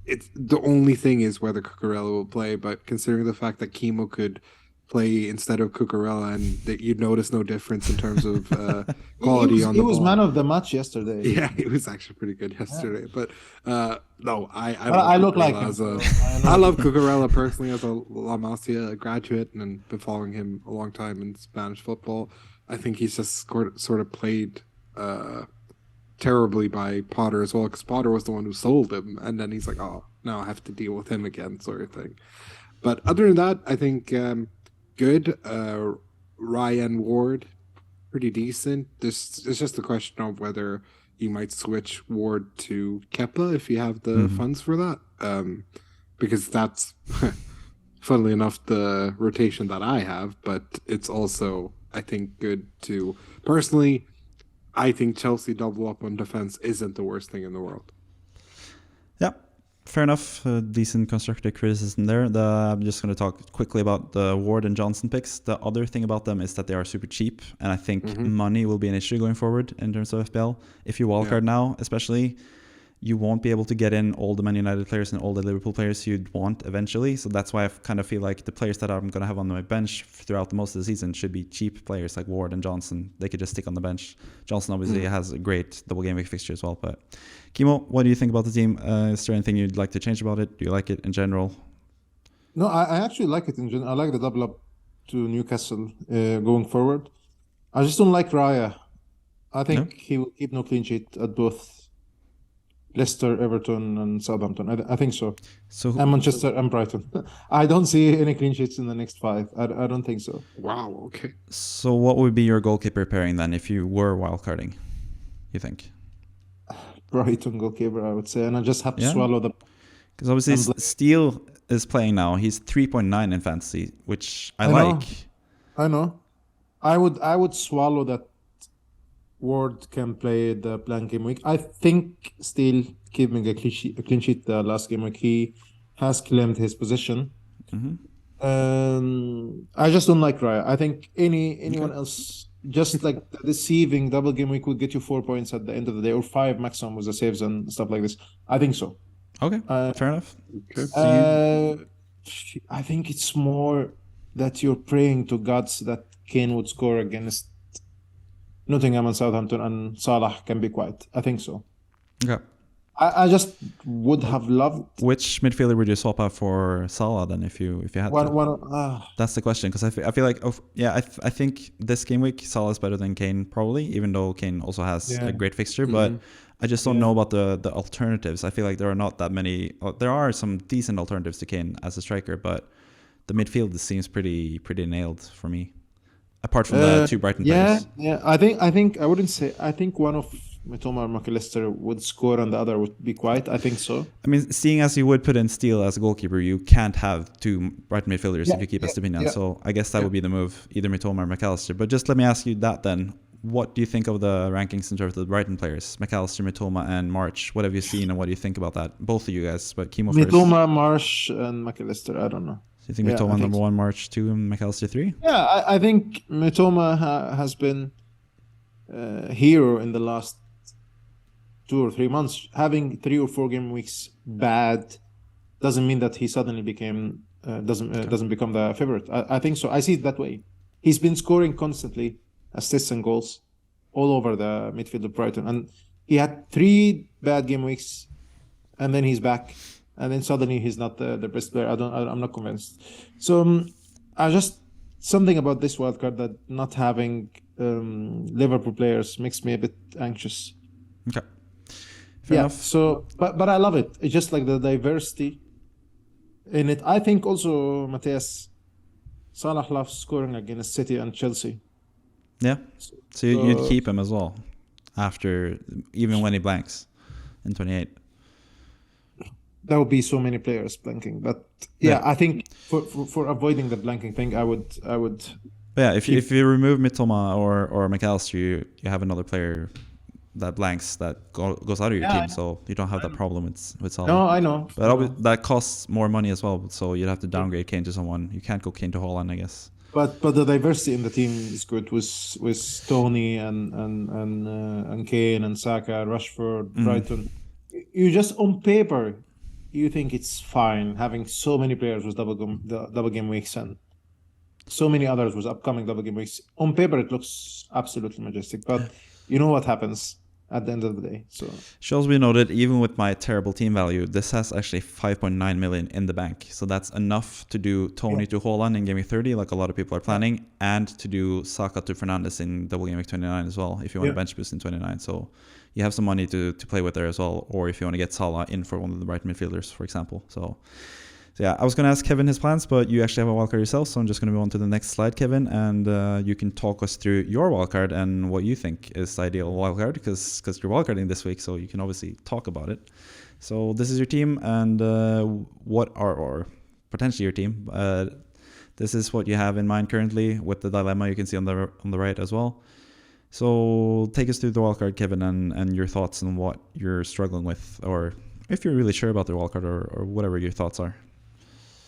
it's the only thing is whether Cucurella will play, but considering the fact that Kimo could play instead of Cucurella and that you'd notice no difference in terms of quality on the ball. He was man of the match yesterday. Yeah, he was actually pretty good yesterday. Yeah. But no, I look like him. I love Cucurella personally as a La Masia graduate and been following him a long time in Spanish football. I think he's just sort of played terribly by Potter as well, because Potter was the one who sold him, and then he's like, oh, now I have to deal with him again, sort of thing. But other than that, I think good. Ryan Ward, pretty decent. It's just a question of whether you might switch Ward to Kepa if you have the funds for that, because that's, funnily enough, the rotation that I have, but it's also, I think, good to... Personally, I think Chelsea double up on defense isn't the worst thing in the world. Yeah, fair enough. Decent constructive criticism there. I'm just going to talk quickly about the Ward and Johnson picks. The other thing about them is that they are super cheap, and I think money will be an issue going forward in terms of FPL. If you wildcard now, especially, you won't be able to get in all the Man United players and all the Liverpool players you'd want eventually. So that's why I kind of feel like the players that I'm going to have on my bench throughout the most of the season should be cheap players like Ward and Johnson. They could just stick on the bench. Johnson obviously has a great double game week fixture as well. But Kimo, what do you think about the team? Is there anything you'd like to change about it? Do you like it in general? No, I actually like it in general. I like the double up to Newcastle going forward. I just don't like Raya. I think he will keep no clean sheet at both Leicester, Everton, and Southampton. I think so. And Manchester and Brighton. I don't see any clean sheets in the next 5. I don't think so. Wow, okay. So what would be your goalkeeper pairing then if you were wildcarding, you think? Brighton goalkeeper, I would say. And I just have to swallow the... Because obviously Steele is playing now. He's 3.9 in fantasy, which I like. I know. I would swallow that Ward can play the blank game week. I think still keeping a clean sheet the last game week. He has claimed his position. I just don't like Raya. I think anyone else, just like the deceiving double game week would get you 4 points at the end of the day, or 5 maximum with the saves and stuff like this. I think so. Okay, fair enough. Okay. I think it's more that you're praying to gods that Kane would score against Nottingham and Southampton, and Salah can be quiet. I think so. Okay. I just would have loved Which midfielder would you swap out for Salah then if you had to? That's the question, because I feel like I think this game week Salah is better than Kane probably, even though Kane also has a great fixture, but I just don't know about the alternatives. I feel like there are not that many. There are some decent alternatives to Kane as a striker, but the midfield seems pretty nailed for me. Apart from the two Brighton players. Yeah. I think I wouldn't say. I think one of Mitoma or McAllister would score and the other would be quiet. I think so. I mean, seeing as you would put in Steele as a goalkeeper, you can't have two Brighton midfielders if you keep Estepinian. Yeah. So I guess that would be the move, either Mitoma or McAllister. But just let me ask you that then. What do you think of the rankings in terms of the Brighton players? McAllister, Mitoma, and March. What have you seen and what do you think about that? Both of you guys, but Kimo first. Mitoma, March, and McAllister. I don't know. So you think Mitoma number 1, March 2, and McAllister 3? Yeah, I think Mitoma has been hero in the last 2 or 3 months. Having 3 or 4 game weeks bad doesn't mean that he suddenly became doesn't become the favorite. I think so. I see it that way. He's been scoring constantly, assists and goals all over the midfield of Brighton, and he had 3 bad game weeks, and then he's back, and then suddenly he's not the best player. I'm not convinced. So I just something about this wildcard that not having Liverpool players makes me a bit anxious. Okay. Fair enough. So but I love it. It's just like the diversity in it. I think also Mathias, Salah loves scoring against City and Chelsea. Yeah. So you'd keep him as well after, even when he blanks in 28. There would be so many players blanking, but I think for avoiding the blanking thing, I would. But yeah, if you remove Mitoma or McAllister, you have another player that blanks that goes out of your team, so you don't have that problem with Salah. No, I know. But that costs more money as well, so you'd have to downgrade Kane to someone. You can't go Kane to Haaland, I guess. But the diversity in the team is good with Tony and Kane and Saka, Rashford, Brighton. You just on paper, you think it's fine having so many players with double game weeks and so many others with upcoming double game weeks. On paper, it looks absolutely majestic, but you know what happens at the end of the day. So should be noted, even with my terrible team value, this has actually 5.9 million in the bank. So that's enough to do Tony to Haaland in Game Week 30, like a lot of people are planning, and to do Saka to Fernandes in double Game Week 29 as well, if you want to bench boost in 29. So you have some money to play with there as well, or if you want to get Salah in for one of the Brighton midfielders, for example. So yeah, I was going to ask Kevin his plans, but you actually have a wildcard yourself, so I'm just going to move on to the next slide, Kevin, and you can talk us through your wildcard and what you think is the ideal wildcard, because you're wildcarding this week, so you can obviously talk about it. So this is your team, and or potentially your team. This is what you have in mind currently with the dilemma you can see on the right as well. So take us through the wildcard, Kevin, and your thoughts on what you're struggling with, or if you're really sure about the wildcard, or whatever your thoughts are.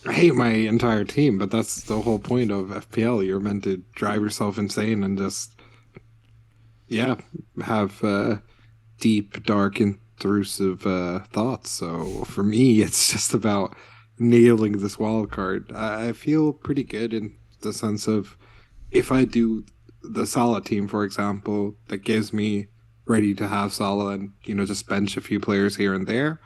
I hate my entire team, but that's the whole point of FPL. You're meant to drive yourself insane and just, have deep, dark, intrusive thoughts. So for me, it's just about nailing this wild card. I feel pretty good in the sense of if I do the Salah team, for example, that gives me ready to have Salah and, just bench a few players here and there.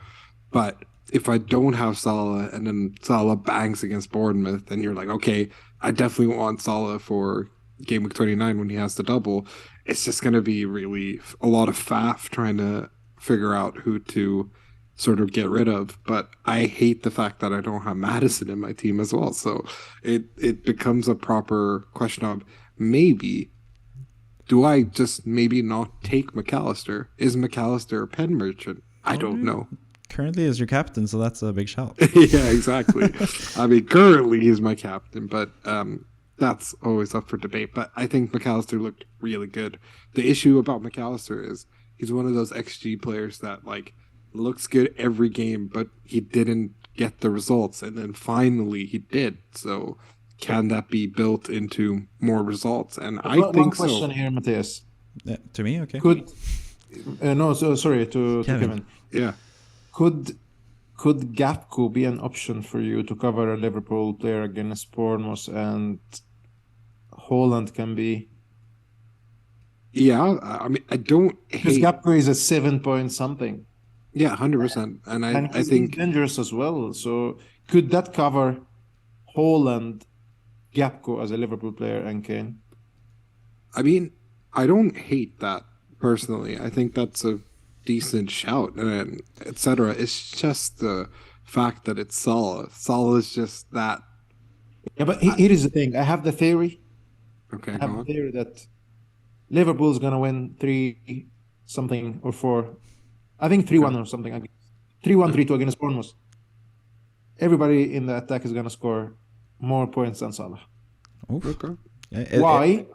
But if I don't have Salah and then Salah bangs against Bournemouth, then you're like, okay, I definitely want Salah for Game Week 29 when he has the double. It's just going to be really a lot of faff trying to figure out who to sort of get rid of. But I hate the fact that I don't have Maddison in my team as well. So it becomes a proper question of do I just maybe not take McAllister? Is McAllister a pen merchant? I don't know. Currently is your captain, so that's a big shout. Yeah, exactly. I mean, currently he's my captain, but that's always up for debate. But I think McAllister looked really good. The issue about McAllister is he's one of those XG players that looks good every game, but he didn't get the results, and then finally he did. So can that be built into more results? And I think so. One question here, Matthias. To me, okay. Sorry, to Kevin. Yeah. Could Gapco be an option for you to cover a Liverpool player against Bournemouth, and Haaland can be? Yeah, I mean, I don't hate... Because Gapco is a 7 point something. Yeah, 100%. And And I he's think dangerous as well. So could that cover Haaland, Gakpo as a Liverpool player, and Kane? I mean, I don't hate that personally. I think that's a decent shout and etc. It's just the fact that it's Salah. Salah is just that. Yeah, but here is the thing. I have the theory. Okay, I go have the on. theory that Liverpool's gonna win 3 something or 4. I think 3-1 or something. 3-1, 3-2 against Bournemouth. Everybody in the attack is gonna score more points than Salah. Oof. Okay. Why?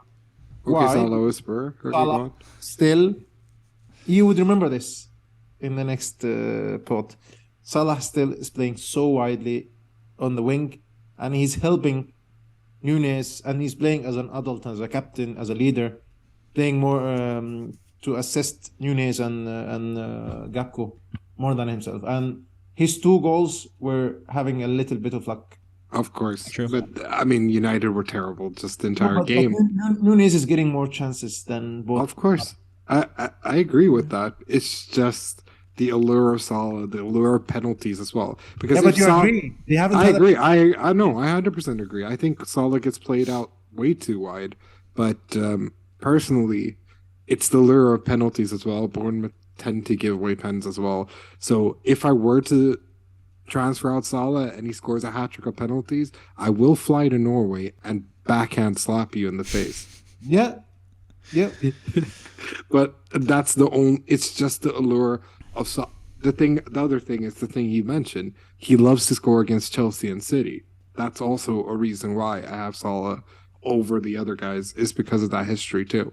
Okay, Why? Salah whisperer. Okay, go Salah on. still, you would remember this in the next pod. Salah still is playing so widely on the wing, and he's helping Nunes, and he's playing as an adult, as a captain, as a leader, playing more to assist Nunes and Gakpo more than himself. And his 2 goals were having a little bit of luck. Of course. True. But I mean, United were terrible just the entire But game. Nunes is getting more chances than both. Of course. I agree with that. It's just the allure of Salah, the allure of penalties as well. Because Yeah, but if you Salah, agree. They haven't I had agree. I know. I 100% agree. I think Salah gets played out way too wide. But personally, it's the lure of penalties as well. Bournemouth tend to give away pens as well. So if I were to transfer out Salah and he scores a hat-trick of penalties, I will fly to Norway and backhand slap you in the face. Yeah. Yeah. But that's the only, it's just the allure of the other thing is the thing you mentioned. He loves to score against Chelsea and City. That's also a reason why I have Salah over the other guys, is because of that history too.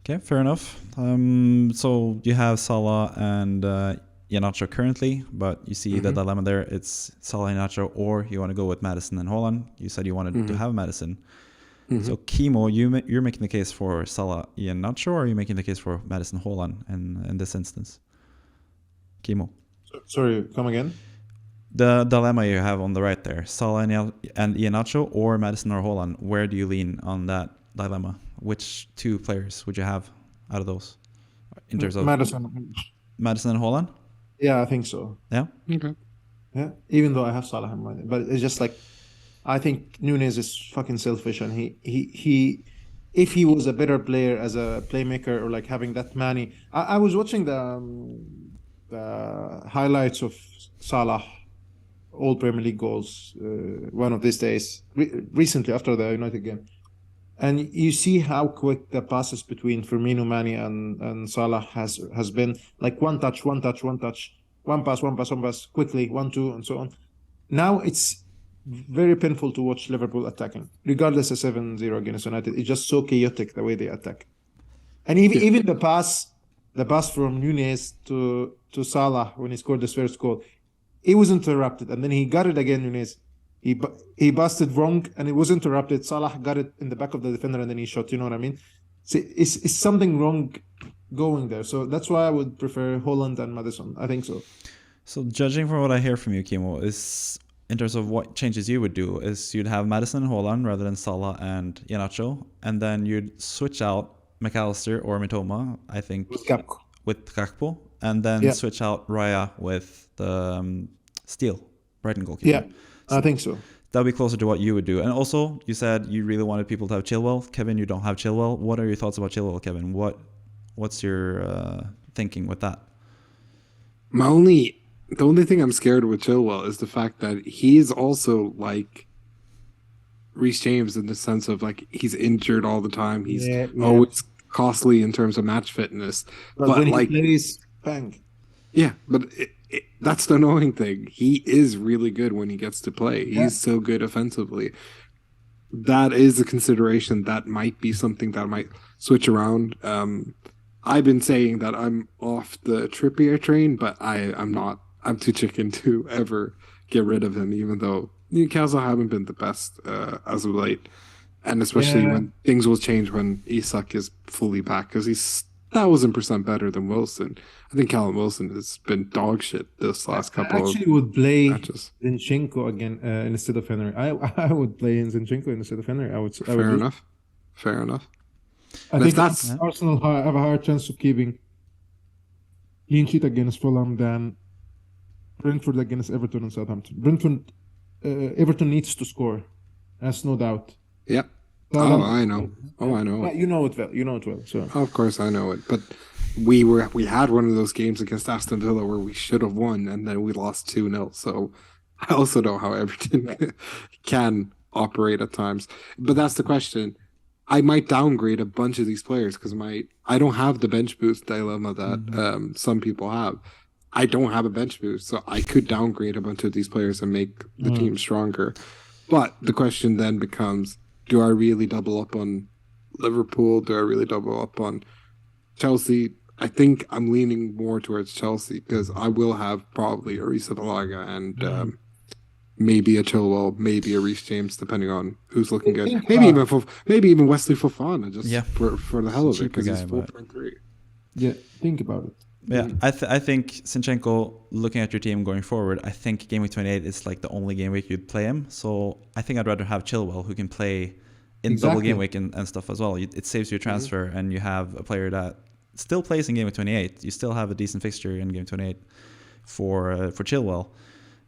Okay, fair enough. So you have Salah and Iheanacho currently, but you see the dilemma there. It's Salah, Iheanacho, or you want to go with Maddison and Haaland. You said you wanted to have Maddison. So Kimo, you're making the case for Salah, Iheanacho, or are you making the case for Maddison, Haaland in this instance? Kimo. Sorry, come again? The dilemma you have on the right there, Salah and Iheanacho, or Maddison or Haaland. Where do you lean on that dilemma? Which 2 players would you have out of those in terms of Maddison and Haaland? Yeah, I think so. Yeah. Okay. Yeah, even though I have Salah in mind, but it's just like, I think Nunes is fucking selfish, and he if he was a better player as a playmaker, or like having that money. I was watching the highlights of Salah, all Premier League goals, one of these days, recently after the United game. And you see how quick the passes between Firmino, Mane, and Salah has been, like one touch, one pass, one pass, quickly, 1-2, and so on. Now it's very painful to watch Liverpool attacking, regardless of 7-0 against United. It's just so chaotic the way they attack. And even the pass from Nunes to Salah when he scored this first goal, it was interrupted, and then he got it again. Nunes, he busted wrong, and it was interrupted. Salah got it in the back of the defender, and then he shot. You know what I mean? So it's something wrong going there. So that's why I would prefer Haaland and Maddison. I think so. So judging from what I hear from you, Kimo, is in terms of what changes you would do, is you'd have Maddison and Haaland rather than Salah and Iheanacho, and then you'd switch out McAllister or Mitoma, I think, with Gakpo, and then switch out Raya with the Steele, Brighton goalkeeper. Yeah, so I think so. That would be closer to what you would do. And also, you said you really wanted people to have Chilwell. Kevin, you don't have Chilwell. What are your thoughts about Chilwell, Kevin? What's your thinking with that? The only thing I'm scared with Chilwell is the fact that he is also like Reece James in the sense of like he's injured all the time. He's always costly in terms of match fitness. But when he plays, bang. Yeah, but that's the annoying thing. He is really good when he gets to play. He's so good offensively. That is a consideration. That might be something that might switch around. I've been saying that I'm off the Trippier train, but I'm not. I'm too chicken to ever get rid of him, even though Newcastle haven't been the best as of late. And especially when things will change when Isak is fully back, because he's 1,000% better than Wilson. I think Callum Wilson has been dog shit this last couple of matches. I actually would play Zinchenko again instead of Henry. I would play Zinchenko instead of Henry. Fair enough. I think Arsenal have a hard chance of keeping clean sheet against Fulham than Brentford against Everton and Southampton. Everton needs to score. That's no doubt. Yeah. Southampton, I know. I know. But you know it well. You know it well. So Of course, I know it. But we had one of those games against Aston Villa where we should have won, and then we lost 2-0. So I also know how Everton can operate at times. But that's the question. I might downgrade a bunch of these players because I don't have the bench boost dilemma that some people have. I don't have a bench boost, so I could downgrade a bunch of these players and make the team stronger. But the question then becomes, do I really double up on Liverpool? Do I really double up on Chelsea? I think I'm leaning more towards Chelsea because I will have probably a Arrizabalaga and maybe a Chilwell, maybe a Reece James, depending on who's looking good. Maybe even Wesley Fofana, just for the hell of it, because he's 4.3. Yeah, think about it. Yeah, I think Zinchenko, looking at your team going forward, I think Game Week 28 is like the only game week you'd play him. So I think I'd rather have Chilwell, who can play in double game week and stuff as well. It saves your transfer, and you have a player that still plays in Game Week 28. You still have a decent fixture in Game 28 for Chilwell.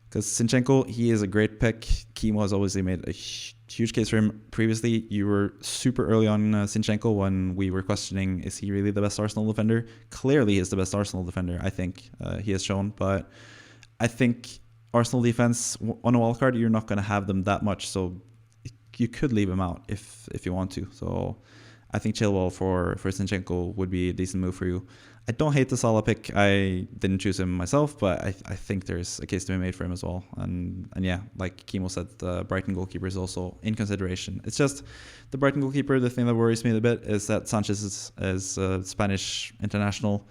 Because Zinchenko, he is a great pick. Kimo has obviously made a huge case for him previously. You were super early on Zinchenko when we were questioning, is he really the best Arsenal defender? Clearly he's the best Arsenal defender, I think he has shown. But I think Arsenal defense, on a wildcard, you're not going to have them that much. So you could leave him out if you want to. So I think Chilwell for Zinchenko would be a decent move for you. I don't hate the Salah pick. I didn't choose him myself, but I think there's a case to be made for him as well. And yeah, like Kimo said, the Brighton goalkeeper is also in consideration. It's just the Brighton goalkeeper, the thing that worries me a bit is that Sanchez is a Spanish international.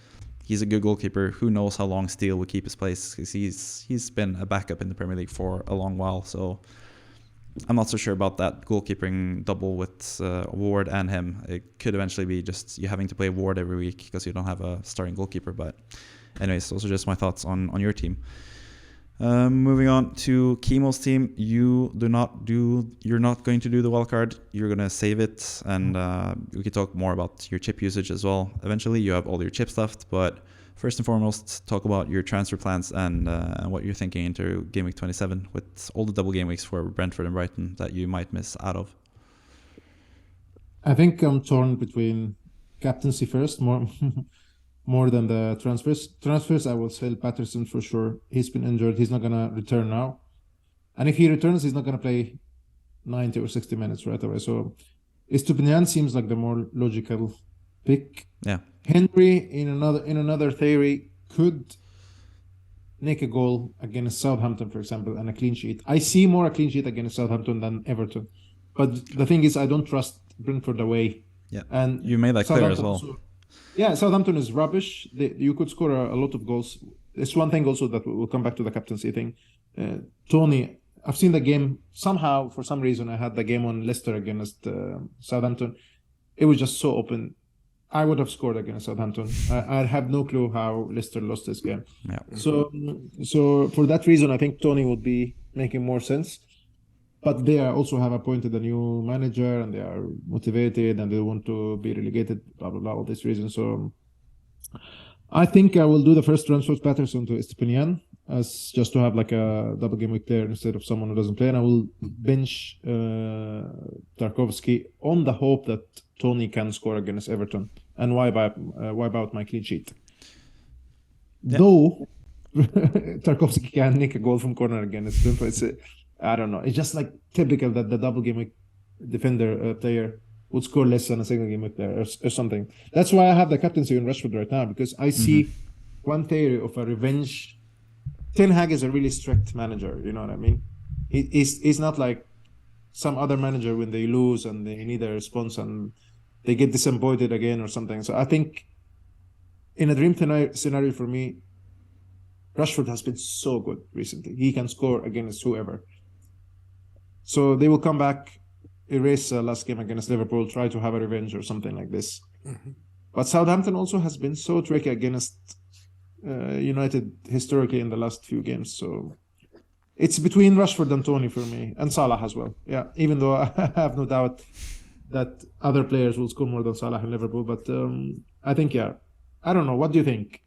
He's a good goalkeeper. Who knows how long Steele will keep his place, because he's been a backup in the Premier League for a long while. So I'm not so sure about that goalkeeping double with Ward and him. It could eventually be just you having to play Ward every week because you don't have a starting goalkeeper. But anyways, those are just my thoughts on your team. Moving on to Kimo's team, you're not going to do the wildcard. You're going to save it, and we can talk more about your chip usage as well. Eventually, you have all your chips left, but first and foremost, talk about your transfer plans and what you're thinking into Game Week 27 with all the double game weeks for Brentford and Brighton that you might miss out of. I think I'm torn between captaincy first, more than the transfers. Transfers, I will sell Patterson for sure. He's been injured. He's not going to return now. And if he returns, he's not going to play 90 or 60 minutes right away. So Estupiñán seems like the more logical pick. Yeah. Henry, in another theory, could make a goal against Southampton, for example, and a clean sheet. I see more a clean sheet against Southampton than Everton. But the thing is, I don't trust Brentford away. Yeah. And you made that clear as well. Southampton is rubbish. You could score a lot of goals. It's one thing also that we'll come back to the captaincy thing. Tony, I've seen the game. Somehow, for some reason, I had the game on Leicester against Southampton. It was just so open. I would have scored against Southampton. I have no clue how Leicester lost this game. Yeah. So for that reason, I think Tony would be making more sense. But they also have appointed a new manager, and they are motivated, and they want to be relegated, blah, blah, blah, all these reasons. So I think I will do the first transfer of Patterson to Estupiñán, as just to have like a double game week there instead of someone who doesn't play. And I will bench Tarkowski on the hope that Tony can score against Everton and wipe out my clean sheet. Yeah. Though Tarkowski can nick a goal from corner against Brentford. I don't know. It's just like typical that the double game week defender player would score less than a single game week there or something. That's why I have the captaincy on Rashford right now, because I see one theory of a revenge. Ten Hag is a really strict manager. You know what I mean? He's not like some other manager when they lose and they need a response and they get disappointed again or something. So I think in a dream scenario for me, Rashford has been so good recently. He can score against whoever. So they will come back, erase last game against Liverpool, try to have a revenge or something like this. Mm-hmm. But Southampton also has been so tricky against United historically in the last few games. So it's between Rashford and Tony for me, and Salah as well. Yeah, even though I have no doubt that other players will score more than Salah in Liverpool. But I think, I don't know. What do you think?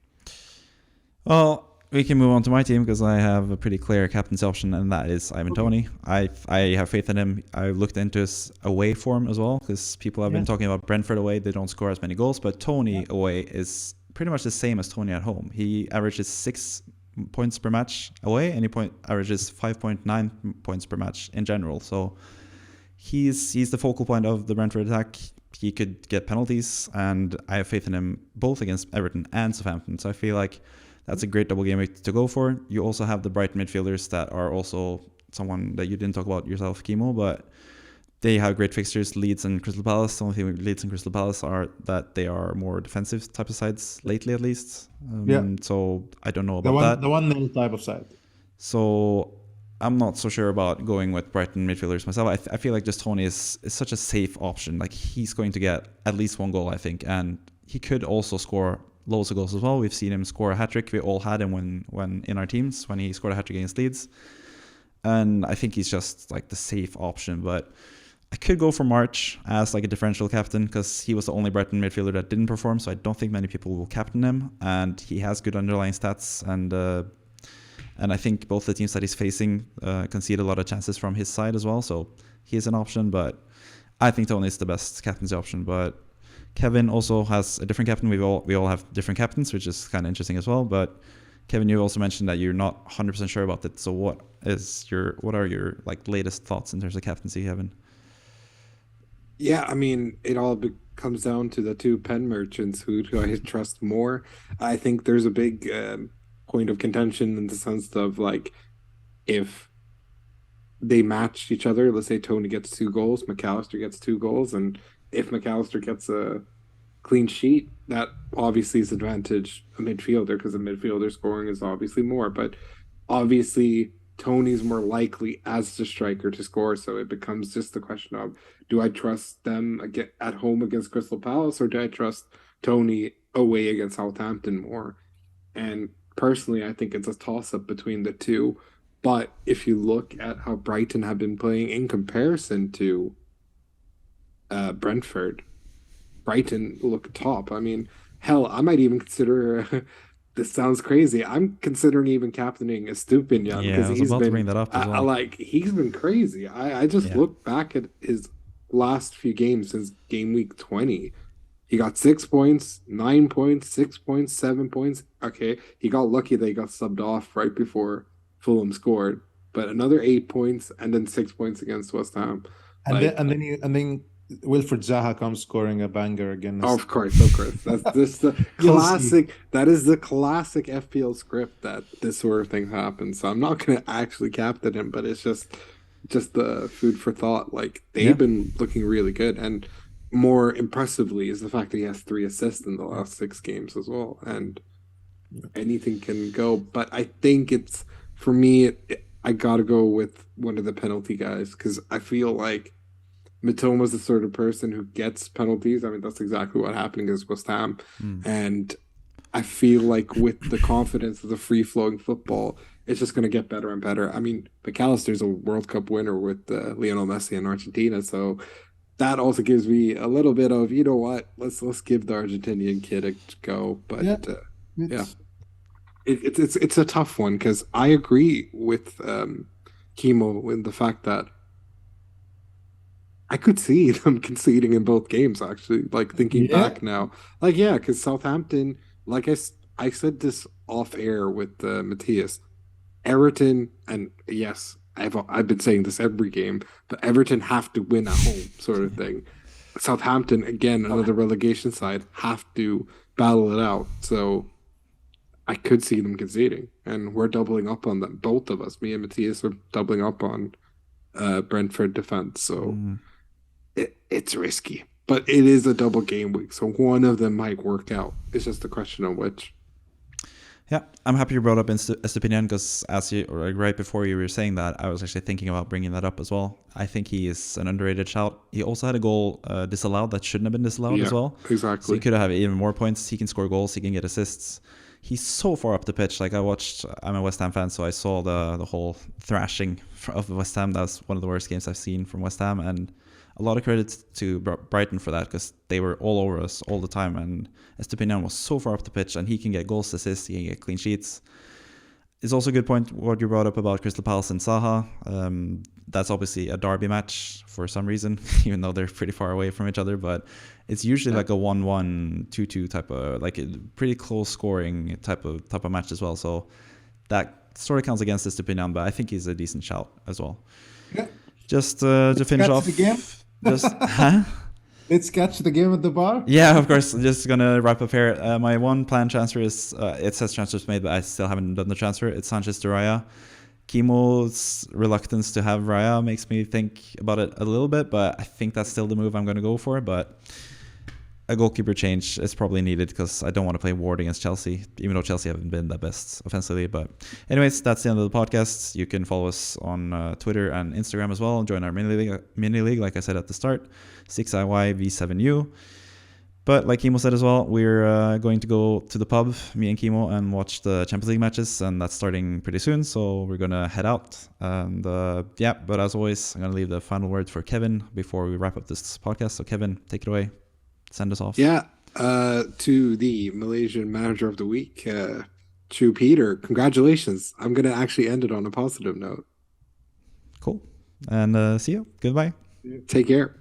Well, we can move on to my team because I have a pretty clear captaincy option, and that is Ivan Toney. I have faith in him. I looked into his away form as well because people have been talking about Brentford away. They don't score as many goals, but Toney away is pretty much the same as Toney at home. He averages 6 points per match away, and he averages 5.9 points per match in general. So he's the focal point of the Brentford attack. He could get penalties, and I have faith in him both against Everton and Southampton. So I feel like that's a great double game week to go for. You also have the Brighton midfielders that are also someone that you didn't talk about yourself, Kimo, but they have great fixtures, Leeds and Crystal Palace. The only thing with Leeds and Crystal Palace are that they are more defensive type of sides lately, at least. So I don't know about that. The 1-0 type of side. So I'm not so sure about going with Brighton midfielders myself. I feel like just Toney is such a safe option. Like, he's going to get at least 1 goal, I think, and he could also score loads of goals as well. We've seen him score a hat-trick. We all had him when in our teams when he scored a hat-trick against Leeds, and I think he's just like the safe option. But I could go for March as like a differential captain because he was the only Brighton midfielder that didn't perform, so I don't think many people will captain him, and he has good underlying stats, and I think both the teams that he's facing concede a lot of chances from his side as well, so he is an option. But I think Toney is the best captaincy option. But Kevin also has a different captain. We all have different captains, which is kind of interesting as well. But Kevin, you also mentioned that you're not 100% sure about it. So what are your like latest thoughts in terms of captaincy, Kevin? Yeah, I mean, it all comes down to the 2 pen merchants. Who do I trust more? I think there's a big point of contention in the sense of like, if they matched each other, let's say Toney gets 2 goals, McAllister gets 2 goals, and if McAllister gets a clean sheet, that obviously is advantage a midfielder because a midfielder scoring is obviously more. But obviously, Toney's more likely as the striker to score, so it becomes just the question of, do I trust them at home against Crystal Palace, or do I trust Toney away against Southampton more? And personally, I think it's a toss-up between the two. But if you look at how Brighton have been playing in comparison to Brentford, Brighton look top. I mean, hell, I might even consider this sounds crazy. I'm considering even captaining Estupinian because he's about to bring that up as well. He's been crazy. I just look back at his last few games since Gameweek 20. He got 6 points, 9 points, 6 points, 7 points. Okay, he got lucky that he got subbed off right before Fulham scored, but another 8 points and then 6 points against West Ham. And then Wilfred Zaha comes scoring a banger again. Of course. That's just the classic. That is the classic FPL script that this sort of thing happens. So I'm not going to actually captain him, but it's just the food for thought. Like, they've been looking really good, and more impressively is the fact that he has 3 assists in the last 6 games as well. And anything can go, but I think it's, for me, I got to go with one of the penalty guys because I feel like Mitoma's the sort of person who gets penalties. I mean, that's exactly what happened against West Ham. And I feel like with the confidence of the free-flowing football, it's just going to get better and better. I mean, McAllister's a World Cup winner with Lionel Messi in Argentina, so that also gives me a little bit of, you know what, let's give the Argentinian kid a go. But it's a tough one because I agree with Kimo in the fact that I could see them conceding in both games, actually, like thinking back now. Like, because Southampton, like I said this off air with Matthias, Everton, and yes, I've been saying this every game, but Everton have to win at home, sort of thing. Southampton, again, another relegation side, have to battle it out. So I could see them conceding, and we're doubling up on them. Both of us, me and Matthias, are doubling up on Brentford defense. So it's risky, but it is a double game week, so one of them might work out. It's just a question of which. Yeah, I'm happy you brought up Estupinian because right before you were saying that, I was actually thinking about bringing that up as well. I think he is an underrated shout. He also had a goal disallowed that shouldn't have been disallowed as well. Exactly. So he could have even more points. He can score goals. He can get assists. He's so far up the pitch. Like, I'm a West Ham fan, so I saw the whole thrashing of West Ham. That was one of the worst games I've seen from West Ham, and a lot of credit to Brighton for that, because they were all over us all the time, and Estepinian was so far up the pitch, and he can get goals, assists, he can get clean sheets. It's also a good point what you brought up about Crystal Palace and Saha. That's obviously a derby match for some reason, even though they're pretty far away from each other. But it's usually like a 1-1, 2-2 type of, like a pretty close scoring type of match as well. So that sort of counts against Estepinian, but I think he's a decent shout as well. Yeah. Just to finish off, Let's catch the game at the bar. Yeah, of course. Just gonna wrap up here. My one planned transfer is it says transfers made, but I still haven't done the transfer. It's Sanchez to Raya. Kimo's reluctance to have Raya makes me think about it a little bit, but I think that's still the move I'm gonna go for. But a goalkeeper change is probably needed, because I don't want to play Ward against Chelsea, even though Chelsea haven't been the best offensively. But anyways, that's the end of the podcast. You can follow us on Twitter and Instagram as well, and join our mini league, like I said at the start, 6IYV7U. But like Kimo said as well, we're going to go to the pub, me and Kimo, and watch the Champions League matches, and that's starting pretty soon, so we're going to head out. And but as always, I'm going to leave the final word for Kevin before we wrap up this podcast. So Kevin, take it away. Send us off. Yeah, to the Malaysian Manager of the Week, Chu Peter, congratulations. I'm going to actually end it on a positive note. Cool. And see you. Goodbye. Take care.